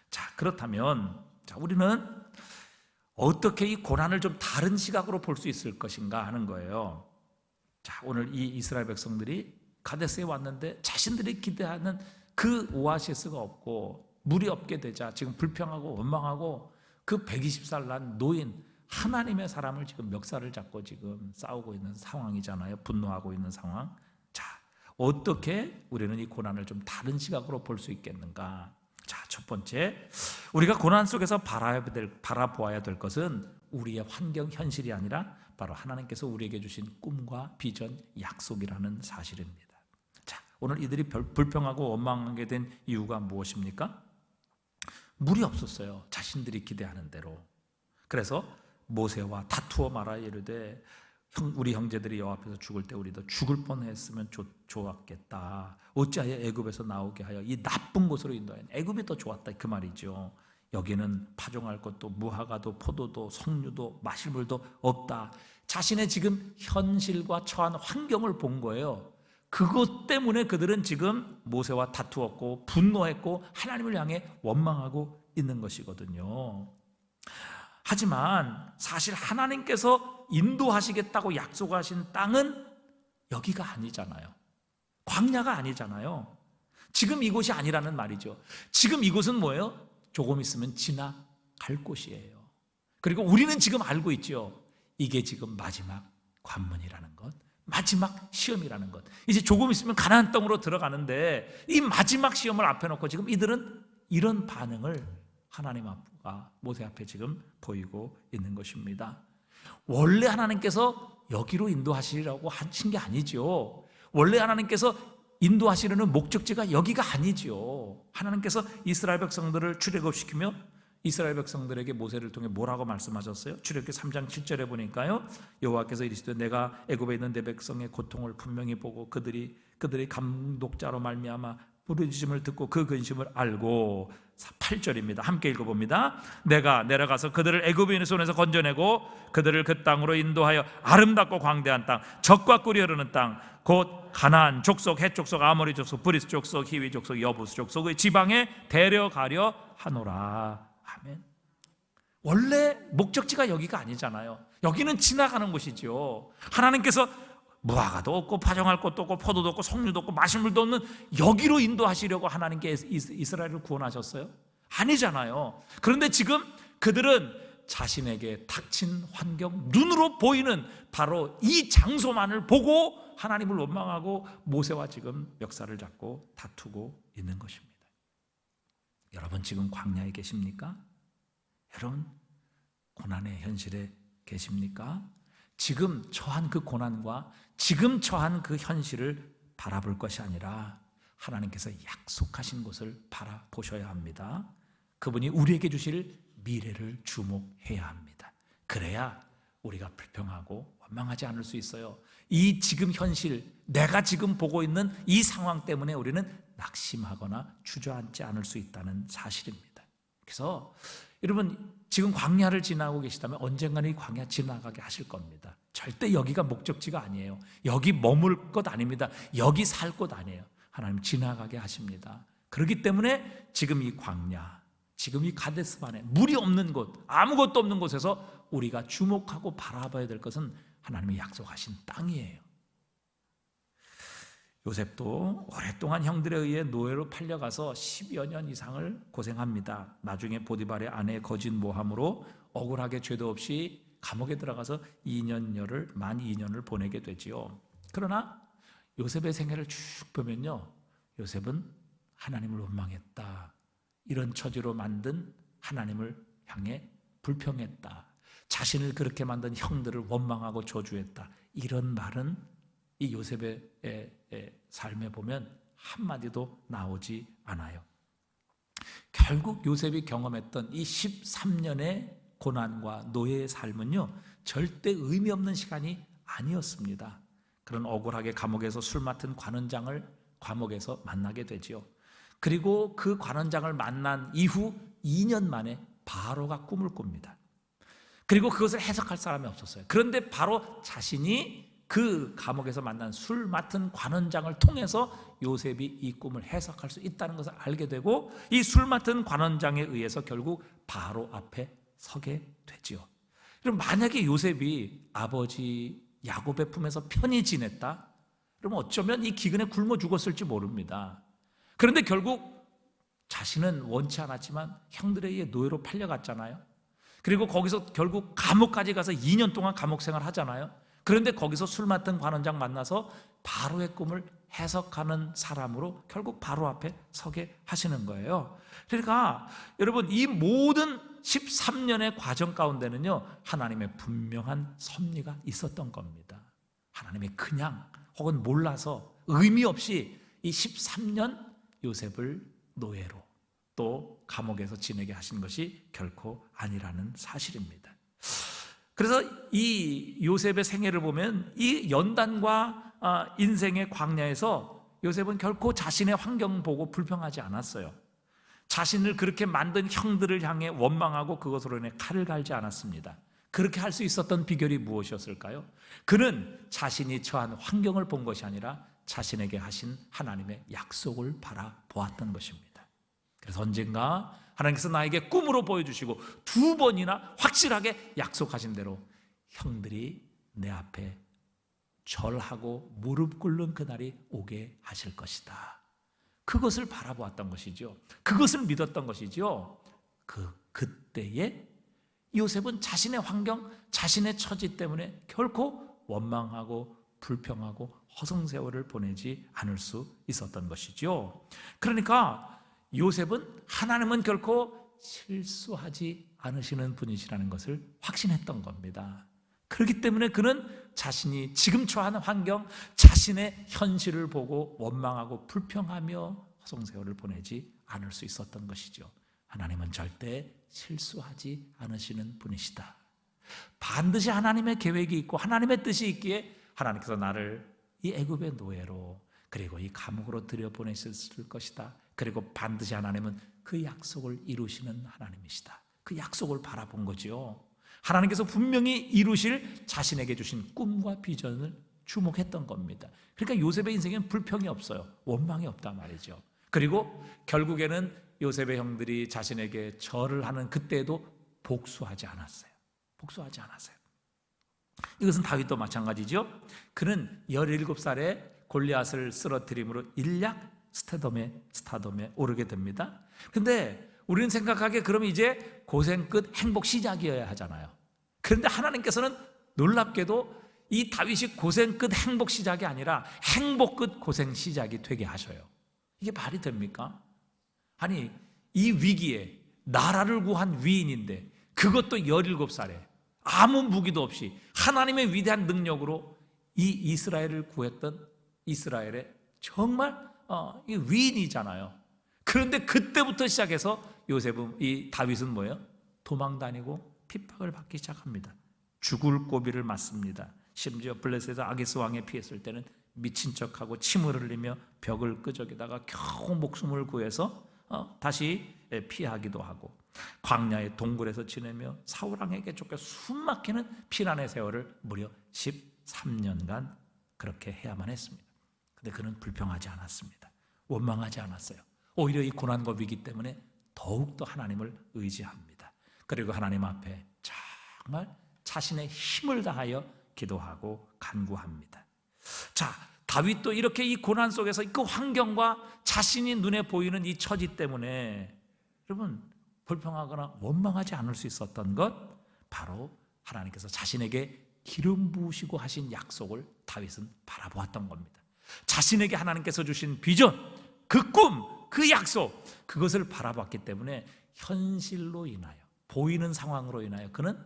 자, 그렇다면 우리는 어떻게 이 고난을 좀 다른 시각으로 볼 수 있을 것인가 하는 거예요. 자, 오늘 이 이스라엘 백성들이 가데스에 왔는데 자신들이 기대하는 그 오아시스가 없고 물이 없게 되자 지금 불평하고 원망하고 그 120살 난 노인 하나님의 사람을 지금 멱살을 잡고 지금 싸우고 있는 상황이잖아요. 분노하고 있는 상황. 자, 어떻게 우리는 이 고난을 좀 다른 시각으로 볼 수 있겠는가? 자, 첫 번째, 우리가 고난 속에서 바라보아야 될 것은 우리의 환경, 현실이 아니라 바로 하나님께서 우리에게 주신 꿈과 비전, 약속이라는 사실입니다. 자, 오늘 이들이 불평하고 원망하게 된 이유가 무엇입니까? 물이 없었어요. 자신들이 기대하는 대로. 그래서 모세와 다투어 말하여 이르되 우리 형제들이 여호와 앞에서 죽을 때 우리도 죽을 뻔했으면 좋았겠다. 어찌하여 애굽에서 나오게 하여 이 나쁜 곳으로 인도하여. 애굽이 더 좋았다 그 말이죠. 여기는 파종할 것도 무화과도 포도도 석류도 마실 물도 없다. 자신의 지금 현실과 처한 환경을 본 거예요. 그것 때문에 그들은 지금 모세와 다투었고 분노했고 하나님을 향해 원망하고 있는 것이거든요. 하지만 사실 하나님께서 인도하시겠다고 약속하신 땅은 여기가 아니잖아요. 광야가 아니잖아요. 지금 이곳이 아니라는 말이죠. 지금 이곳은 뭐예요? 조금 있으면 지나갈 곳이에요. 그리고 우리는 지금 알고 있죠. 이게 지금 마지막 관문이라는 것, 마지막 시험이라는 것. 이제 조금 있으면 가나안 땅으로 들어가는데 이 마지막 시험을 앞에 놓고 지금 이들은 이런 반응을 하나님 앞과 모세 앞에 지금 보이고 있는 것입니다. 원래 하나님께서 여기로 인도하시라고 하신 게 아니죠. 원래 하나님께서 인도하시려는 목적지가 여기가 아니죠. 하나님께서 이스라엘 백성들을 출애굽시키며 이스라엘 백성들에게 모세를 통해 뭐라고 말씀하셨어요? 출애굽기 3장 7절에 보니까요, 여호와께서 이르시되 내가 애굽에 있는 내 백성의 고통을 분명히 보고 그들의 감독자로 말미암아 부르짖음을 듣고 그 근심을 알고. 8절입니다. 함께 읽어봅니다. 내가 내려가서 그들을 애굽인의 손에서 건져내고 그들을 그 땅으로 인도하여 아름답고 광대한 땅, 젖과 꿀이 흐르는 땅, 곧 가나안 족속, 헷 족속, 아모리 족속, 브리스 족속, 히위 족속, 여부스 족속의 지방에 데려가려 하노라. 아멘. 원래 목적지가 여기가 아니잖아요. 여기는 지나가는 곳이죠. 하나님께서 무화과도 없고 파종할 것도 없고 포도도 없고 석류도 없고 마실 물도 없는 여기로 인도하시려고 하나님께 이스라엘을 구원하셨어요? 아니잖아요. 그런데 지금 그들은 자신에게 닥친 환경, 눈으로 보이는 바로 이 장소만을 보고 하나님을 원망하고 모세와 지금 멱살을 잡고 다투고 있는 것입니다. 여러분 지금 광야에 계십니까? 여러분 고난의 현실에 계십니까? 지금 처한 그 고난과 지금 처한 그 현실을 바라볼 것이 아니라 하나님께서 약속하신 곳을 바라보셔야 합니다. 그분이 우리에게 주실 미래를 주목해야 합니다. 그래야 우리가 불평하고 원망하지 않을 수 있어요. 이 지금 현실, 내가 지금 보고 있는 이 상황 때문에 우리는 낙심하거나 주저앉지 않을 수 있다는 사실입니다. 그래서 여러분, 지금 광야를 지나고 계시다면 언젠가는 이 광야 지나가게 하실 겁니다. 절대 여기가 목적지가 아니에요. 여기 머물 것 아닙니다. 여기 살 곳 아니에요. 하나님 지나가게 하십니다. 그렇기 때문에 지금 이 광야, 지금 이 가데스반에 물이 없는 곳, 아무것도 없는 곳에서 우리가 주목하고 바라봐야 될 것은 하나님이 약속하신 땅이에요. 요셉도 오랫동안 형들에 의해 노예로 팔려가서 10여 년 이상을 고생합니다. 나중에 보디발의 아내의 거짓 모함으로 억울하게 죄도 없이 감옥에 들어가서 2년여를 만 2년을 보내게 되지요. 그러나 요셉의 생애를 쭉 보면요, 요셉은 하나님을 원망했다, 이런 처지로 만든 하나님을 향해 불평했다, 자신을 그렇게 만든 형들을 원망하고 저주했다, 이런 말은 이 요셉의 삶에 보면 한마디도 나오지 않아요. 결국 요셉이 경험했던 이 13년의 고난과 노예의 삶은요, 절대 의미 없는 시간이 아니었습니다. 그런 억울하게 감옥에서 술 맡은 관원장을 감옥에서 만나게 되지요. 그리고 그 관원장을 만난 이후 2년 만에 바로가 꿈을 꿉니다. 그리고 그것을 해석할 사람이 없었어요. 그런데 바로 자신이 그 감옥에서 만난 술 맡은 관원장을 통해서 요셉이 이 꿈을 해석할 수 있다는 것을 알게 되고, 이 술 맡은 관원장에 의해서 결국 바로 앞에 서게 되지요. 그럼 만약에 요셉이 아버지 야곱의 품에서 편히 지냈다, 그러면 어쩌면 이 기근에 굶어 죽었을지 모릅니다. 그런데 결국 자신은 원치 않았지만 형들에 의해 노예로 팔려갔잖아요. 그리고 거기서 결국 감옥까지 가서 2년 동안 감옥 생활 하잖아요. 그런데 거기서 술 맡은 관원장 만나서 바로의 꿈을 해석하는 사람으로 결국 바로 앞에 서게 하시는 거예요. 그러니까 여러분, 이 모든 13년의 과정 가운데는요, 하나님의 분명한 섭리가 있었던 겁니다. 하나님이 그냥 혹은 몰라서 의미 없이 이 13년 요셉을 노예로 또 감옥에서 지내게 하신 것이 결코 아니라는 사실입니다. 그래서 이 요셉의 생애를 보면 이 연단과 인생의 광야에서 요셉은 결코 자신의 환경 보고 불평하지 않았어요. 자신을 그렇게 만든 형들을 향해 원망하고 그것으로 인해 칼을 갈지 않았습니다. 그렇게 할 수 있었던 비결이 무엇이었을까요? 그는 자신이 처한 환경을 본 것이 아니라 자신에게 하신 하나님의 약속을 바라보았던 것입니다. 그래서 언젠가 하나님께서 나에게 꿈으로 보여주시고 2번이나 확실하게 약속하신 대로 형들이 내 앞에 절하고 무릎 꿇는 그날이 오게 하실 것이다. 그것을 바라보았던 것이죠. 그것을 믿었던 것이죠. 그때에 요셉은 자신의 환경, 자신의 처지 때문에 결코 원망하고 불평하고 허송세월을 보내지 않을 수 있었던 것이죠. 그러니까 요셉은 하나님은 결코 실수하지 않으시는 분이시라는 것을 확신했던 겁니다. 그렇기 때문에 그는 자신이 지금 처하는 환경, 자신의 현실을 보고 원망하고 불평하며 허송세월을 보내지 않을 수 있었던 것이죠. 하나님은 절대 실수하지 않으시는 분이시다. 반드시 하나님의 계획이 있고 하나님의 뜻이 있기에 하나님께서 나를 이 애굽의 노예로 그리고 이 감옥으로 들여보내셨을 것이다. 그리고 반드시 하나님은 그 약속을 이루시는 하나님이시다. 그 약속을 바라본 거지요. 하나님께서 분명히 이루실 자신에게 주신 꿈과 비전을 주목했던 겁니다. 그러니까 요셉의 인생에는 불평이 없어요. 원망이 없단 말이죠. 그리고 결국에는 요셉의 형들이 자신에게 절을 하는 그때에도 복수하지 않았어요. 복수하지 않았어요. 이것은 다윗도 마찬가지죠. 그는 17살에 골리앗을 쓰러뜨림으로 일약 스타덤에 오르게 됩니다. 근데 우리는 생각하기에 그러면 이제 고생 끝 행복 시작이어야 하잖아요. 그런데 하나님께서는 놀랍게도 이 다윗이 고생 끝 행복 시작이 아니라 행복 끝 고생 시작이 되게 하셔요. 이게 말이 됩니까? 아니, 이 위기에 나라를 구한 위인인데 그것도 17살에 아무 무기도 없이 하나님의 위대한 능력으로 이 이스라엘을 구했던 이스라엘의 정말 이 위인이잖아요. 그런데 그때부터 시작해서 이 다윗은 뭐예요? 도망 다니고 핍박을 받기 시작합니다. 죽을 고비를 맞습니다. 심지어 블레셋에서 아기스 왕에 피했을 때는 미친 척하고 침을 흘리며 벽을 끄적이다가 겨우 목숨을 구해서 다시 피하기도 하고, 광야의 동굴에서 지내며 사울왕에게 쫓겨 숨막히는 피난의 세월을 무려 13년간 그렇게 해야만 했습니다. 근데 그는 불평하지 않았습니다. 원망하지 않았어요. 오히려 이 고난과 위기 때문에 더욱더 하나님을 의지합니다. 그리고 하나님 앞에 정말 자신의 힘을 다하여 기도하고 간구합니다. 자, 다윗도 이렇게 이 고난 속에서 그 환경과 자신이 눈에 보이는 이 처지 때문에 여러분 불평하거나 원망하지 않을 수 있었던 것, 바로 하나님께서 자신에게 기름 부으시고 하신 약속을 다윗은 바라보았던 겁니다. 자신에게 하나님께서 주신 비전, 그 꿈, 그 약속, 그것을 바라봤기 때문에 현실로 인하여, 보이는 상황으로 인하여 그는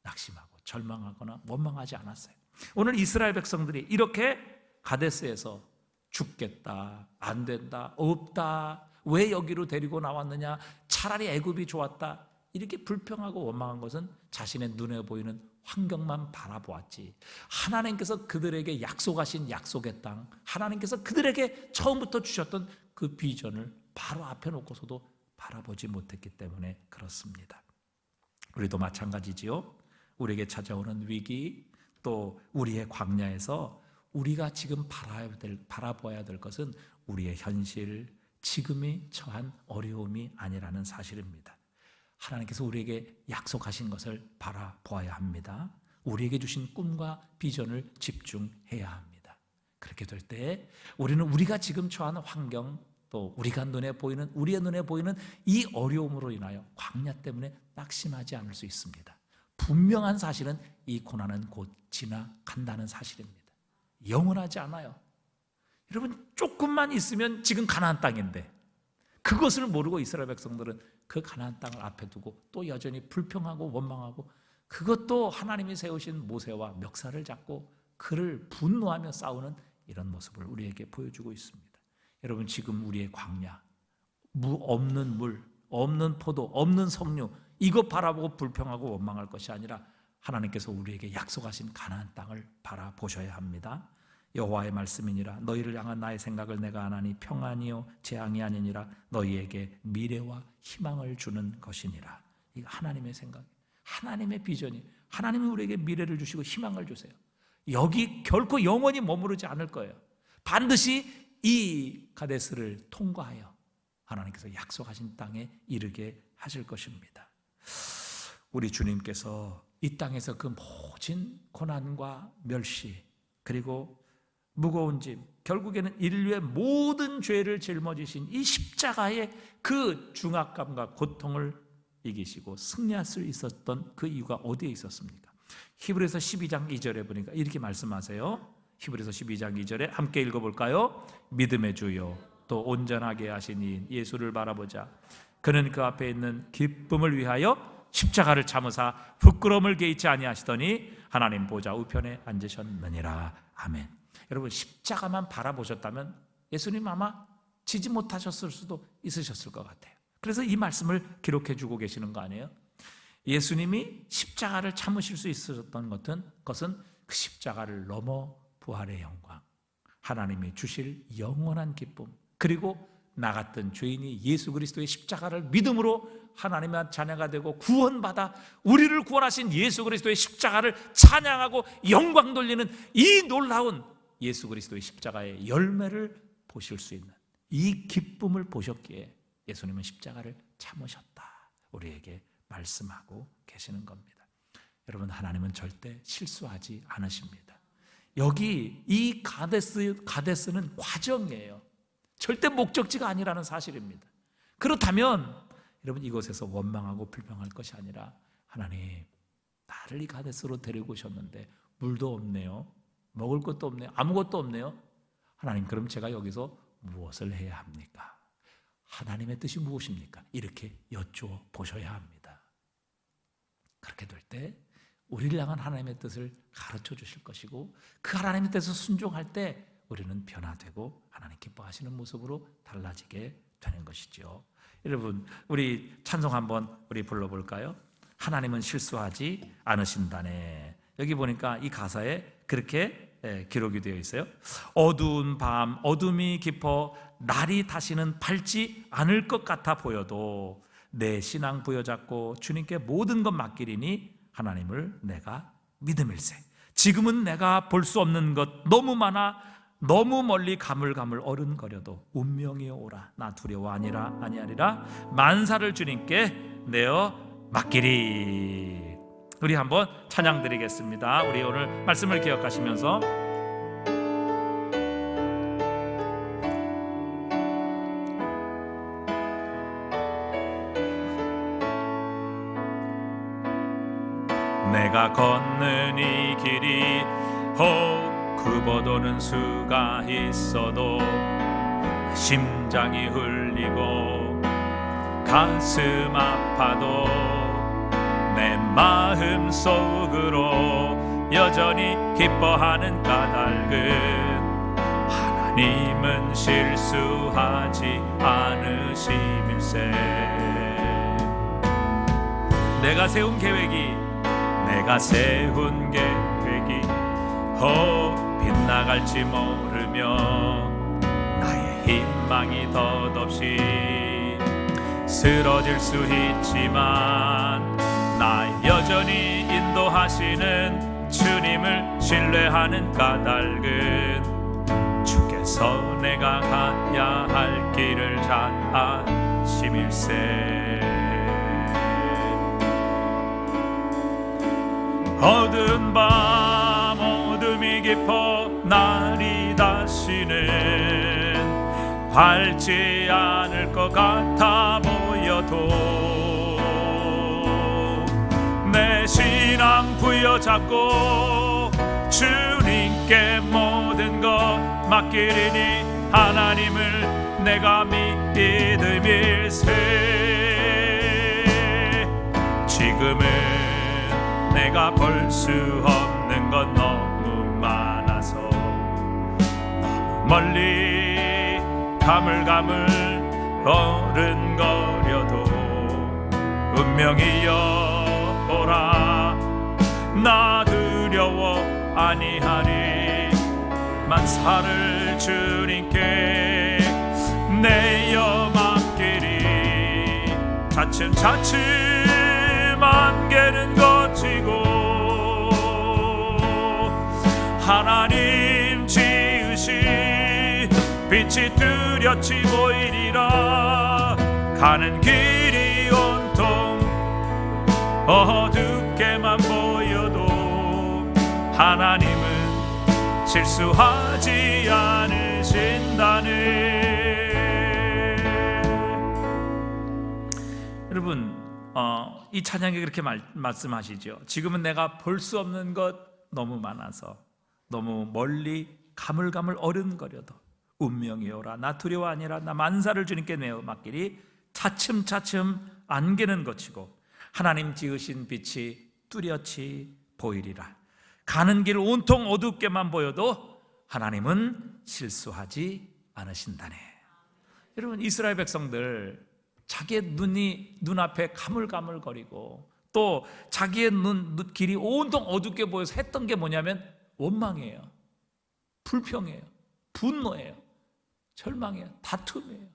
낙심하고 절망하거나 원망하지 않았어요. 오늘 이스라엘 백성들이 이렇게 가데스에서 죽겠다, 안 된다, 없다, 왜 여기로 데리고 나왔느냐, 차라리 애굽이 좋았다, 이렇게 불평하고 원망한 것은 자신의 눈에 보이는 환경만 바라보았지, 하나님께서 그들에게 약속하신 약속의 땅, 하나님께서 그들에게 처음부터 주셨던 그 비전을 바로 앞에 놓고서도 바라보지 못했기 때문에 그렇습니다. 우리도 마찬가지지요. 우리에게 찾아오는 위기, 또 우리의 광야에서 우리가 지금 바라봐야 될 것은 우리의 현실, 지금이 처한 어려움이 아니라는 사실입니다. 하나님께서 우리에게 약속하신 것을 바라보아야 합니다. 우리에게 주신 꿈과 비전을 집중해야 합니다. 그렇게 될 때 우리는 우리가 지금 처한 환경, 또 우리의 눈에 보이는 이 어려움으로 인하여 광야 때문에 낙심하지 않을 수 있습니다. 분명한 사실은 이 고난은 곧 지나간다는 사실입니다. 영원하지 않아요. 여러분, 조금만 있으면 지금 가나안 땅인데 그것을 모르고 이스라엘 백성들은 그 가나안 땅을 앞에 두고 또 여전히 불평하고 원망하고, 그것도 하나님이 세우신 모세와 멱살을 잡고 그를 분노하며 싸우는 이런 모습을 우리에게 보여주고 있습니다. 여러분, 지금 우리의 광야, 없는 물, 없는 포도, 없는 석류, 이것 바라보고 불평하고 원망할 것이 아니라 하나님께서 우리에게 약속하신 가나안 땅을 바라보셔야 합니다. 여호와의 말씀이니라, 너희를 향한 나의 생각을 내가 아나니 평안이요 재앙이 아니니라, 너희에게 미래와 희망을 주는 것이니라. 이거 하나님의 생각, 하나님의 비전이, 하나님이 우리에게 미래를 주시고 희망을 주세요. 여기 결코 영원히 머무르지 않을 거예요. 반드시 이 가데스를 통과하여 하나님께서 약속하신 땅에 이르게 하실 것입니다. 우리 주님께서 이 땅에서 그 모진 고난과 멸시, 그리고 무거운 짐, 결국에는 인류의 모든 죄를 짊어지신 이 십자가의 그 중압감과 고통을 이기시고 승리할 수 있었던 그 이유가 어디에 있었습니까? 히브리서 12장 2절에 보니까 이렇게 말씀하세요. 히브리서 12장 2절에 함께 읽어볼까요? 믿음의 주요 또 온전하게 하신 이인 예수를 바라보자. 그는 그 앞에 있는 기쁨을 위하여 십자가를 참으사 부끄러움을 개의치 아니하시더니 하나님 보좌 우편에 앉으셨느니라. 아멘. 여러분, 십자가만 바라보셨다면 예수님 아마 지지 못하셨을 수도 있으셨을 것 같아요. 그래서 이 말씀을 기록해 주고 계시는 거 아니에요? 예수님이 십자가를 참으실 수 있었던 것은 그 십자가를 넘어 부활의 영광, 하나님이 주실 영원한 기쁨, 그리고 나 같은 죄인이 예수 그리스도의 십자가를 믿음으로 하나님의 자녀가 되고 구원받아 우리를 구원하신 예수 그리스도의 십자가를 찬양하고 영광 돌리는 이 놀라운 예수 그리스도의 십자가의 열매를 보실 수 있는 이 기쁨을 보셨기에 예수님은 십자가를 참으셨다, 우리에게 말씀하고 계시는 겁니다. 여러분, 하나님은 절대 실수하지 않으십니다. 여기 이 가데스는 과정이에요. 절대 목적지가 아니라는 사실입니다. 그렇다면 여러분, 이곳에서 원망하고 불평할 것이 아니라, 하나님, 나를 이 가데스로 데리고 오셨는데 물도 없네요, 먹을 것도 없네요, 아무것도 없네요. 하나님, 그럼 제가 여기서 무엇을 해야 합니까? 하나님의 뜻이 무엇입니까? 이렇게 여쭈어 보셔야 합니다. 그렇게 될 때 우리를 향한 하나님의 뜻을 가르쳐 주실 것이고, 그 하나님의 뜻을 순종할 때 우리는 변화되고 하나님 기뻐하시는 모습으로 달라지게 되는 것이죠. 여러분, 우리 찬송 한번 우리 불러볼까요? 하나님은 실수하지 않으신다네. 여기 보니까 이 가사에 그렇게 기록이 되어 있어요. 어두운 밤, 어둠이 깊어 날이 다시는 밝지 않을 것 같아 보여도 내 신앙 부여잡고 주님께 모든 것 맡기리니 하나님을 내가 믿음일세. 지금은 내가 볼 수 없는 것 너무 많아 너무 멀리 가물가물 어른거려도 운명이여 오라. 나 두려워 아니하리라. 만사를 주님께 내어 맡기리. 우리 한번 찬양 드리겠습니다. 우리 오늘 말씀을 기억하시면서 내가 걷는 이 길이 굽어도는 수가 있어도 심장이 흘리고 가슴 아파도 내 마음 속으로 여전히 기뻐하는 까닭은 하나님은 실수하지 않으심일세. 내가 세운 계획이 빗나갈지 모르며 나의 희망이 덧없이 쓰러질 수 있지만 나 여전히 인도하시는 주님을 신뢰하는 까닭은 주께서 내가 가야 할 길을 잘 아심일세. 어두운 밤 어둠이 깊어 날이 다시는 밝지 않을 것 같아 보여도 내 신앙 부여잡고 주님께 모든 것 맡기리니 하나님을 내가 믿음일세. 지금은 내가 볼 수 없는 것 너무 많아서 너무 멀리 가물가물 어른거려도 운명이여 오라. 나 두려워 아니하리. 만사를 주님께 내어 맡기리. 차츰차츰 안개는 거치고 하나님 지으신 빛이 뚜렷이 보이리라. 가는 길이 온통 어둡게만 보여도 하나님은 실수하지 않으신다네. 여러분, 이 찬양에 그렇게 말씀하시죠. 지금은 내가 볼 수 없는 것 너무 많아서 너무 멀리 가물가물 어른거려도 운명이오라. 나 두려워 아니라 나 만사를 주님께 내어 맡기리. 차츰차츰 안개는 거치고 하나님 지으신 빛이 뚜렷이 보이리라. 가는 길 온통 어둡게만 보여도 하나님은 실수하지 않으신다네. 여러분, 이스라엘 백성들 자기의 눈앞에 가물가물거리고 또 자기의 길이 온통 어둡게 보여서 했던 게 뭐냐면 원망이에요, 불평이에요, 분노예요, 절망이에요, 다툼이에요.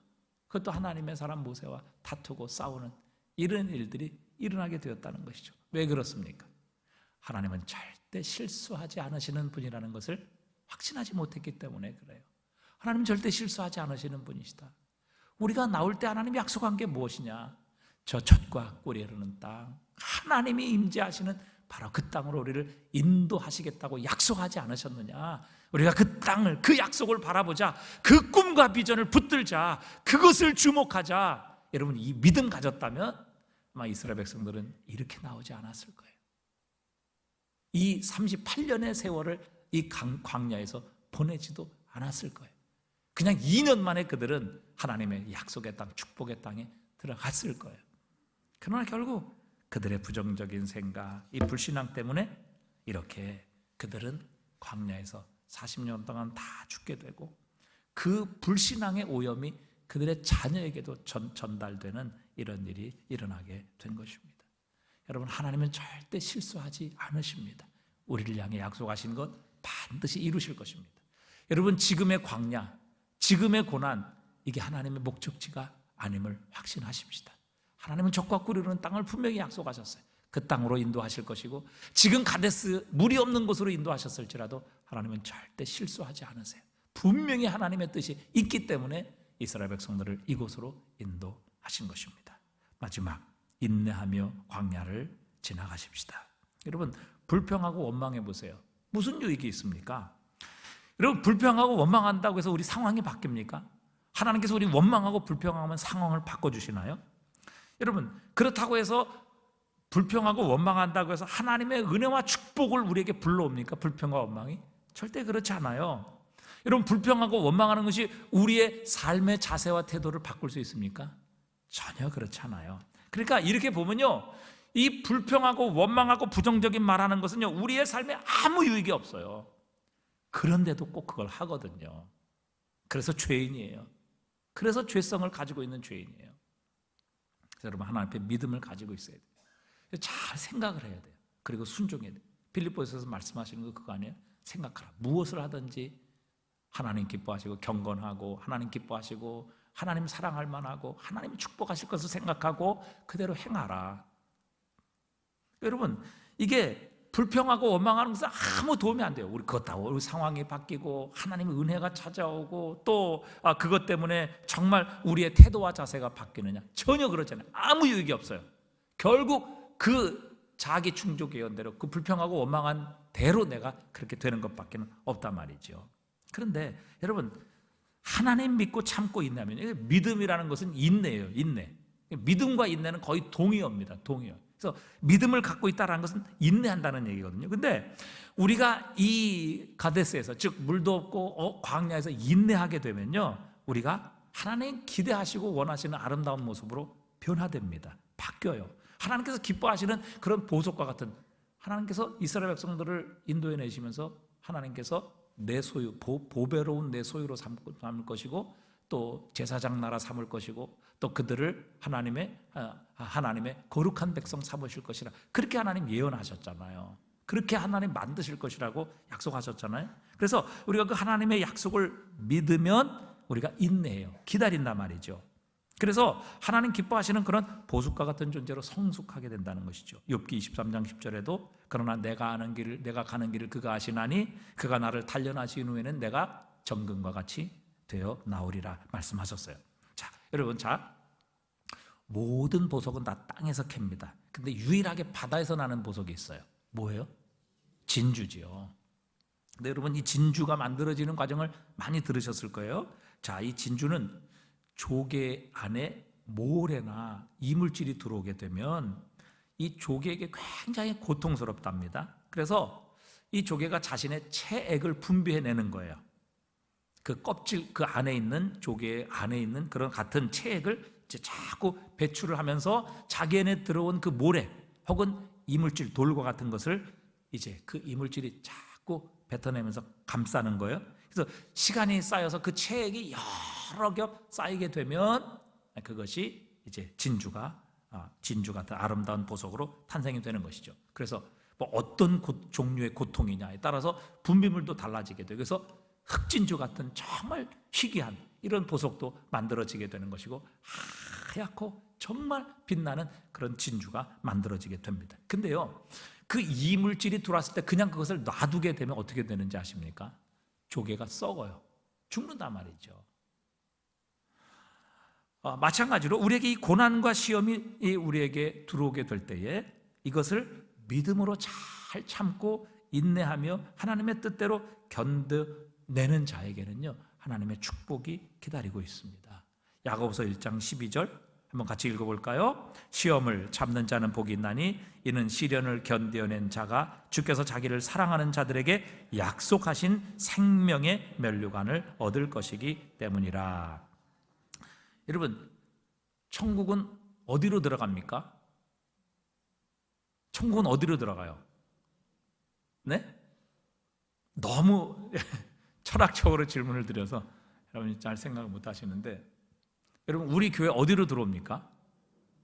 그것도 하나님의 사람 모세와 다투고 싸우는 이런 일들이 일어나게 되었다는 것이죠. 왜 그렇습니까? 하나님은 절대 실수하지 않으시는 분이라는 것을 확신하지 못했기 때문에 그래요. 하나님은 절대 실수하지 않으시는 분이시다. 우리가 나올 때 하나님이 약속한 게 무엇이냐? 저 젖과 꿀이 흐르는 땅, 하나님이 임재하시는 바로 그 땅으로 우리를 인도하시겠다고 약속하지 않으셨느냐? 우리가 그 땅을, 그 약속을 바라보자, 그 꿈과 비전을 붙들자, 그것을 주목하자. 여러분, 이 믿음 가졌다면 아마 이스라엘 백성들은 이렇게 나오지 않았을 거예요. 이 38년의 세월을 이 광야에서 보내지도 않았을 거예요. 그냥 2년 만에 그들은 하나님의 약속의 땅, 축복의 땅에 들어갔을 거예요. 그러나 결국 그들의 부정적인 생각, 이 불신앙 때문에 이렇게 그들은 광야에서 40년 동안 다 죽게 되고 그 불신앙의 오염이 그들의 자녀에게도 전달되는 이런 일이 일어나게 된 것입니다. 여러분, 하나님은 절대 실수하지 않으십니다. 우리를 향해 약속하신 것 반드시 이루실 것입니다. 여러분, 지금의 광야, 지금의 고난, 이게 하나님의 목적지가 아님을 확신하십시다. 하나님은 적과 꿀이 흐르는 땅을 분명히 약속하셨어요. 그 땅으로 인도하실 것이고 지금 가데스 물이 없는 곳으로 인도하셨을지라도 하나님은 절대 실수하지 않으세요. 분명히 하나님의 뜻이 있기 때문에 이스라엘 백성들을 이곳으로 인도하신 것입니다. 마지막, 인내하며 광야를 지나가십시다. 여러분, 불평하고 원망해 보세요. 무슨 유익이 있습니까? 여러분, 불평하고 원망한다고 해서 우리 상황이 바뀝니까? 하나님께서 우리 원망하고 불평하면 상황을 바꿔주시나요? 여러분, 그렇다고 해서 불평하고 원망한다고 해서 하나님의 은혜와 축복을 우리에게 불러옵니까? 불평과 원망이? 절대 그렇지 않아요. 여러분, 불평하고 원망하는 것이 우리의 삶의 자세와 태도를 바꿀 수 있습니까? 전혀 그렇지 않아요. 그러니까 이렇게 보면요, 이 불평하고 원망하고 부정적인 말하는 것은요, 우리의 삶에 아무 유익이 없어요. 그런데도 꼭 그걸 하거든요. 그래서 죄인이에요. 그래서 죄성을 가지고 있는 죄인이에요. 그래서 여러분, 하나님 앞에 믿음을 가지고 있어야 돼요. 잘 생각을 해야 돼요. 그리고 순종해야 돼요. 빌립보서에서 말씀하시는 거 그거 아니에요? 생각하라. 무엇을 하든지 하나님 기뻐하시고 경건하고 하나님 기뻐하시고 하나님 사랑할 만하고 하나님 축복하실 것을 생각하고 그대로 행하라. 여러분, 이게 불평하고 원망하는 것은 아무 도움이 안 돼요. 우리 그렇다고 우리 상황이 바뀌고 하나님의 은혜가 찾아오고 또 그것 때문에 정말 우리의 태도와 자세가 바뀌느냐? 전혀 그렇잖아요. 아무 유익이 없어요. 결국 그 자기 충족의 연대로 그 불평하고 원망한 대로 내가 그렇게 되는 것밖에 없단 말이죠. 그런데 여러분, 하나님 믿고 참고 인내하면, 믿음이라는 것은 인내예요. 인내. 믿음과 인내는 거의 동의어입니다. 동의어. 그래서 믿음을 갖고 있다는 것은 인내한다는 얘기거든요. 근데 우리가 이 가데스에서, 즉 물도 없고 광야에서 인내하게 되면요, 우리가 하나님 기대하시고 원하시는 아름다운 모습으로 변화됩니다. 바뀌어요. 하나님께서 기뻐하시는 그런 보석과 같은, 하나님께서 이스라엘 백성들을 인도해 내시면서 하나님께서 내 소유, 보배로운 내 소유로 삼을 것이고 또 제사장 나라 삼을 것이고 또 그들을 하나님의 거룩한 백성 삼으실 것이라, 그렇게 하나님 예언하셨잖아요. 그렇게 하나님 만드실 것이라고 약속하셨잖아요. 그래서 우리가 그 하나님의 약속을 믿으면 우리가 인내해요. 기다린단 말이죠. 그래서 하나님 기뻐하시는 그런 보석과 같은 존재로 성숙하게 된다는 것이죠. 욥기 23장 10절에도 그러나 내가 가는 길을 그가 아시나니 그가 나를 단련하신 후에는 내가 정금과 같이 되어 나오리라 말씀하셨어요. 자, 여러분, 모든 보석은 다 땅에서 캡니다. 근데 유일하게 바다에서 나는 보석이 있어요. 뭐예요? 진주지요. 근데 여러분, 이 진주가 만들어지는 과정을 많이 들으셨을 거예요. 자, 이 진주는 조개 안에 모래나 이물질이 들어오게 되면 이 조개에게 굉장히 고통스럽답니다. 그래서 이 조개가 자신의 체액을 분비해내는 거예요. 그 껍질, 그 안에 있는 조개 안에 있는 그런 같은 체액을 이제 자꾸 배출을 하면서 자기 안에 들어온 그 모래 혹은 이물질, 돌과 같은 것을 이제 그 이물질이 자꾸 뱉어내면서 감싸는 거예요. 그래서 시간이 쌓여서 그 체액이 여러 겹 쌓이게 되면 그것이 이제 진주 같은 아름다운 보석으로 탄생이 되는 것이죠. 그래서 뭐 어떤 종류의 고통이냐에 따라서 분비물도 달라지게 되고, 그래서 흑진주 같은 정말 희귀한 이런 보석도 만들어지게 되는 것이고, 하얗고 정말 빛나는 그런 진주가 만들어지게 됩니다. 근데요, 그 이물질이 들어왔을 때 그냥 그것을 놔두게 되면 어떻게 되는지 아십니까? 조개가 썩어요. 죽는단 말이죠. 마찬가지로 우리에게 이 고난과 시험이 우리에게 들어오게 될 때에 이것을 믿음으로 잘 참고 인내하며 하나님의 뜻대로 견뎌내는 자에게는요, 하나님의 축복이 기다리고 있습니다. 야고보서 1장 12절 한번 같이 읽어볼까요? 시험을 참는 자는 복이 있나니 이는 시련을 견뎌낸 자가 주께서 자기를 사랑하는 자들에게 약속하신 생명의 면류관을 얻을 것이기 때문이라. 여러분, 천국은 어디로 들어갑니까? 천국은 어디로 들어가요? 네? 너무 철학적으로 질문을 드려서 여러분이 잘 생각을 못 하시는데, 여러분 우리 교회 어디로 들어옵니까?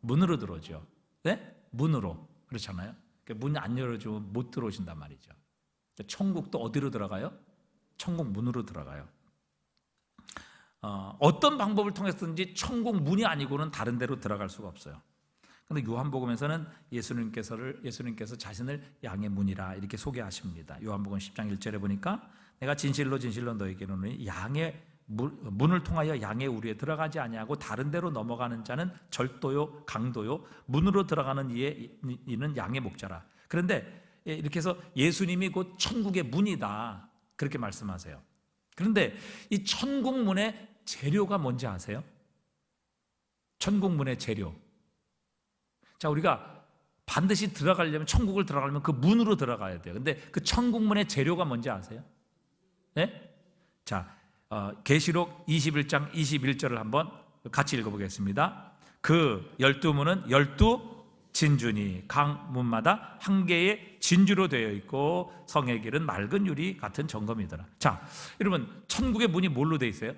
문으로 들어오죠. 네? 문으로. 그렇잖아요. 문 안 열어주면 못 들어오신단 말이죠. 천국도 어디로 들어가요? 천국 문으로 들어가요. 어떤 방법을 통해서든지 천국 문이 아니고는 다른 데로 들어갈 수가 없어요. 그런데 요한복음에서는 예수님께서 자신을 양의 문이라 이렇게 소개하십니다. 요한복음 10장 1절에 보니까 내가 진실로 진실로 너에게 이르노니 양의 문을 통하여 양의 우리에 들어가지 아니하고 다른 데로 넘어가는 자는 절도요 강도요 문으로 들어가는 이는 양의 목자라. 그런데 이렇게 해서 예수님이 곧 천국의 문이다 그렇게 말씀하세요. 그런데 이 천국 문의 재료가 뭔지 아세요? 천국 문의 재료. 자, 우리가 반드시 들어가려면, 천국을 들어가려면 그 문으로 들어가야 돼요. 근데 그 천국 문의 재료가 뭔지 아세요? 네? 자, 계시록 21장 21절을 한번 같이 읽어보겠습니다. 그 12문은 12진주니 각 문마다 한 개의 진주로 되어 있고 성의 길은 맑은 유리 같은 정금이더라. 자, 여러분 천국의 문이 뭘로 되어 있어요?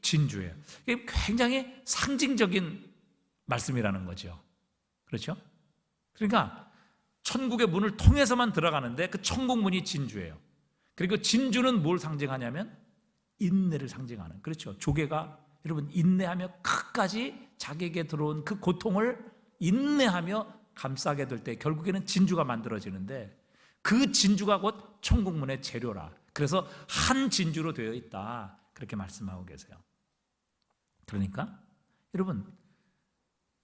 진주예요. 이게 굉장히 상징적인 말씀이라는 거죠. 그렇죠? 그러니까 천국의 문을 통해서만 들어가는데 그 천국 문이 진주예요. 그리고 진주는 뭘 상징하냐면 인내를 상징하는, 그렇죠. 조개가 여러분 인내하며 끝까지 자기에게 들어온 그 고통을 인내하며 감싸게 될 때 결국에는 진주가 만들어지는데 그 진주가 곧 천국 문의 재료라. 그래서 한 진주로 되어 있다 그렇게 말씀하고 계세요. 그러니까 여러분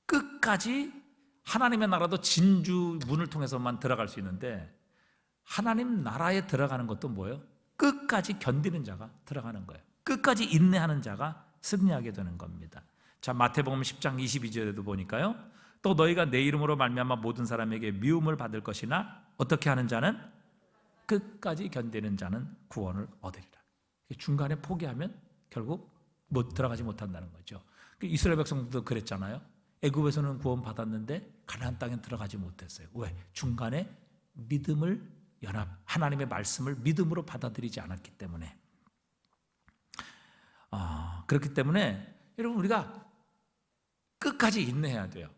끝까지 하나님의 나라도 진주 문을 통해서만 들어갈 수 있는데 하나님 나라에 들어가는 것도 뭐예요? 끝까지 견디는 자가 들어가는 거예요. 끝까지 인내하는 자가 승리하게 되는 겁니다. 자, 마태복음 10장 22절에도 보니까요. 또 너희가 내 이름으로 말미암아 모든 사람에게 미움을 받을 것이나 어떻게 하는 자는 끝까지 견디는 자는 구원을 얻으리라. 중간에 포기하면 결국 못 들어가지 못한다는 거죠. 이스라엘 백성들도 그랬잖아요. 애굽에서는 구원 받았는데 가나안 땅에 들어가지 못했어요. 왜? 중간에 믿음을 하나님의 말씀을 믿음으로 받아들이지 않았기 때문에. 그렇기 때문에 여러분 우리가 끝까지 인내해야 돼요.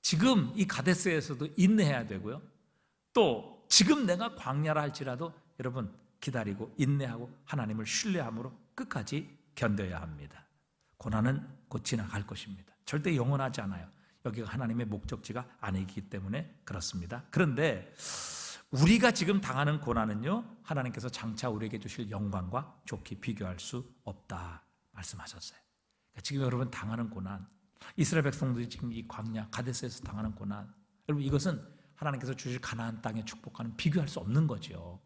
지금 이 가데스에서도 인내해야 되고요. 또 지금 내가 광야라 할지라도 여러분 기다리고 인내하고 하나님을 신뢰함으로 끝까지 견뎌야 합니다. 고난은 곧 지나갈 것입니다. 절대 영원하지 않아요. 여기가 하나님의 목적지가 아니기 때문에 그렇습니다. 그런데 우리가 지금 당하는 고난은요, 하나님께서 장차 우리에게 주실 영광과 좋게 비교할 수 없다 말씀하셨어요. 그러니까 지금 여러분 당하는 고난, 이스라엘 백성들이 지금 이 광야 가데스에서 당하는 고난, 여러분 이것은 하나님께서 주실 가나안 땅의 축복과는 비교할 수 없는 거죠.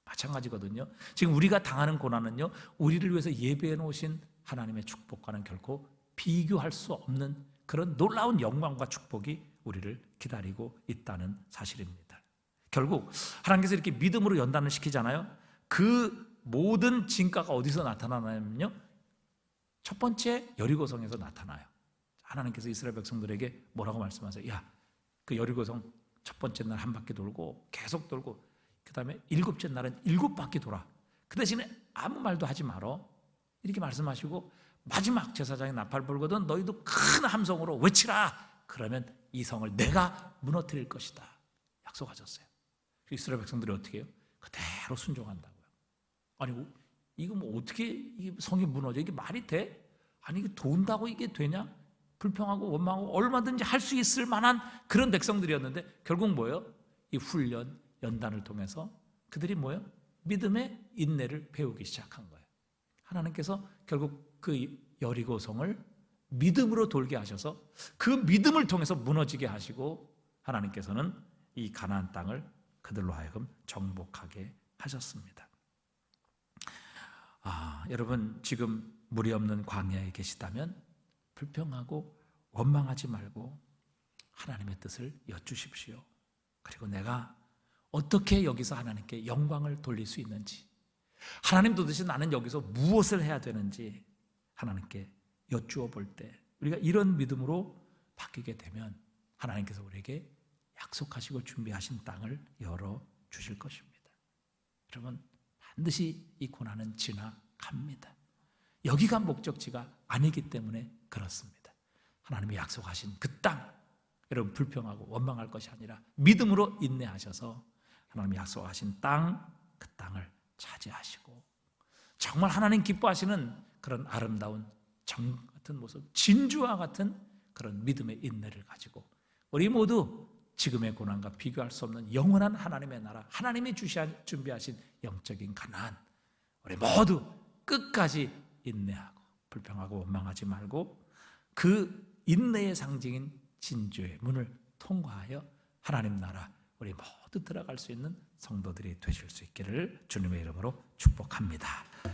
마찬가지거든요. 지금 우리가 당하는 고난은요, 우리를 위해서 예배해 놓으신 하나님의 축복과는 결코 비교할 수 없는 그런 놀라운 영광과 축복이 우리를 기다리고 있다는 사실입니다. 결국 하나님께서 이렇게 믿음으로 연단을 시키잖아요. 그 모든 진가가 어디서 나타나냐면요, 첫 번째 여리고성에서 나타나요. 하나님께서 이스라엘 백성들에게 뭐라고 말씀하세요? 야, 그 여리고성 첫 번째 날 한 바퀴 돌고 계속 돌고 그 다음에 일곱째 날은 7바퀴 돌아. 그 대신에 아무 말도 하지 말어. 이렇게 말씀하시고 마지막 제사장이 나팔 불거든 너희도 큰 함성으로 외치라. 그러면 이 성을 내가 무너뜨릴 것이다 약속하셨어요. 이스라엘 백성들이 어떻게 해요? 그대로 순종한다고요. 아니 이거 뭐 어떻게 이 성이 무너져? 이게 말이 돼? 아니 이게 돈다고 이게 되냐? 불평하고 원망하고 얼마든지 할 수 있을 만한 그런 백성들이었는데 결국 뭐예요? 이 훈련, 연단을 통해서 그들이 뭐예요? 믿음의 인내를 배우기 시작한 거예요. 하나님께서 결국 그 여리고성을 믿음으로 돌게 하셔서 그 믿음을 통해서 무너지게 하시고 하나님께서는 이 가나안 땅을 그들로 하여금 정복하게 하셨습니다. 여러분 지금 물이 없는 광야에 계시다면 불평하고 원망하지 말고 하나님의 뜻을 여쭈십시오. 그리고 내가 어떻게 여기서 하나님께 영광을 돌릴 수 있는지, 하나님 도대체 나는 여기서 무엇을 해야 되는지 하나님께 여쭈어 볼 때 우리가 이런 믿음으로 바뀌게 되면 하나님께서 우리에게 약속하시고 준비하신 땅을 열어 주실 것입니다. 여러분, 반드시 이 고난은 지나갑니다. 여기가 목적지가 아니기 때문에 그렇습니다. 하나님이 약속하신 그 땅, 여러분 불평하고 원망할 것이 아니라 믿음으로 인내하셔서 하나님이 약속하신 땅, 그 땅을 차지하시고 정말 하나님 기뻐하시는 그런 아름다운 정 같은 모습, 진주와 같은 그런 믿음의 인내를 가지고 우리 모두 지금의 고난과 비교할 수 없는 영원한 하나님의 나라, 하나님이 준비하신 영적인 가나안, 우리 모두 끝까지 인내하고 불평하고 원망하지 말고 그 인내의 상징인 진주의 문을 통과하여 하나님 나라 우리 모두 들어갈 수 있는 성도들이 되실 수 있기를 주님의 이름으로 축복합니다.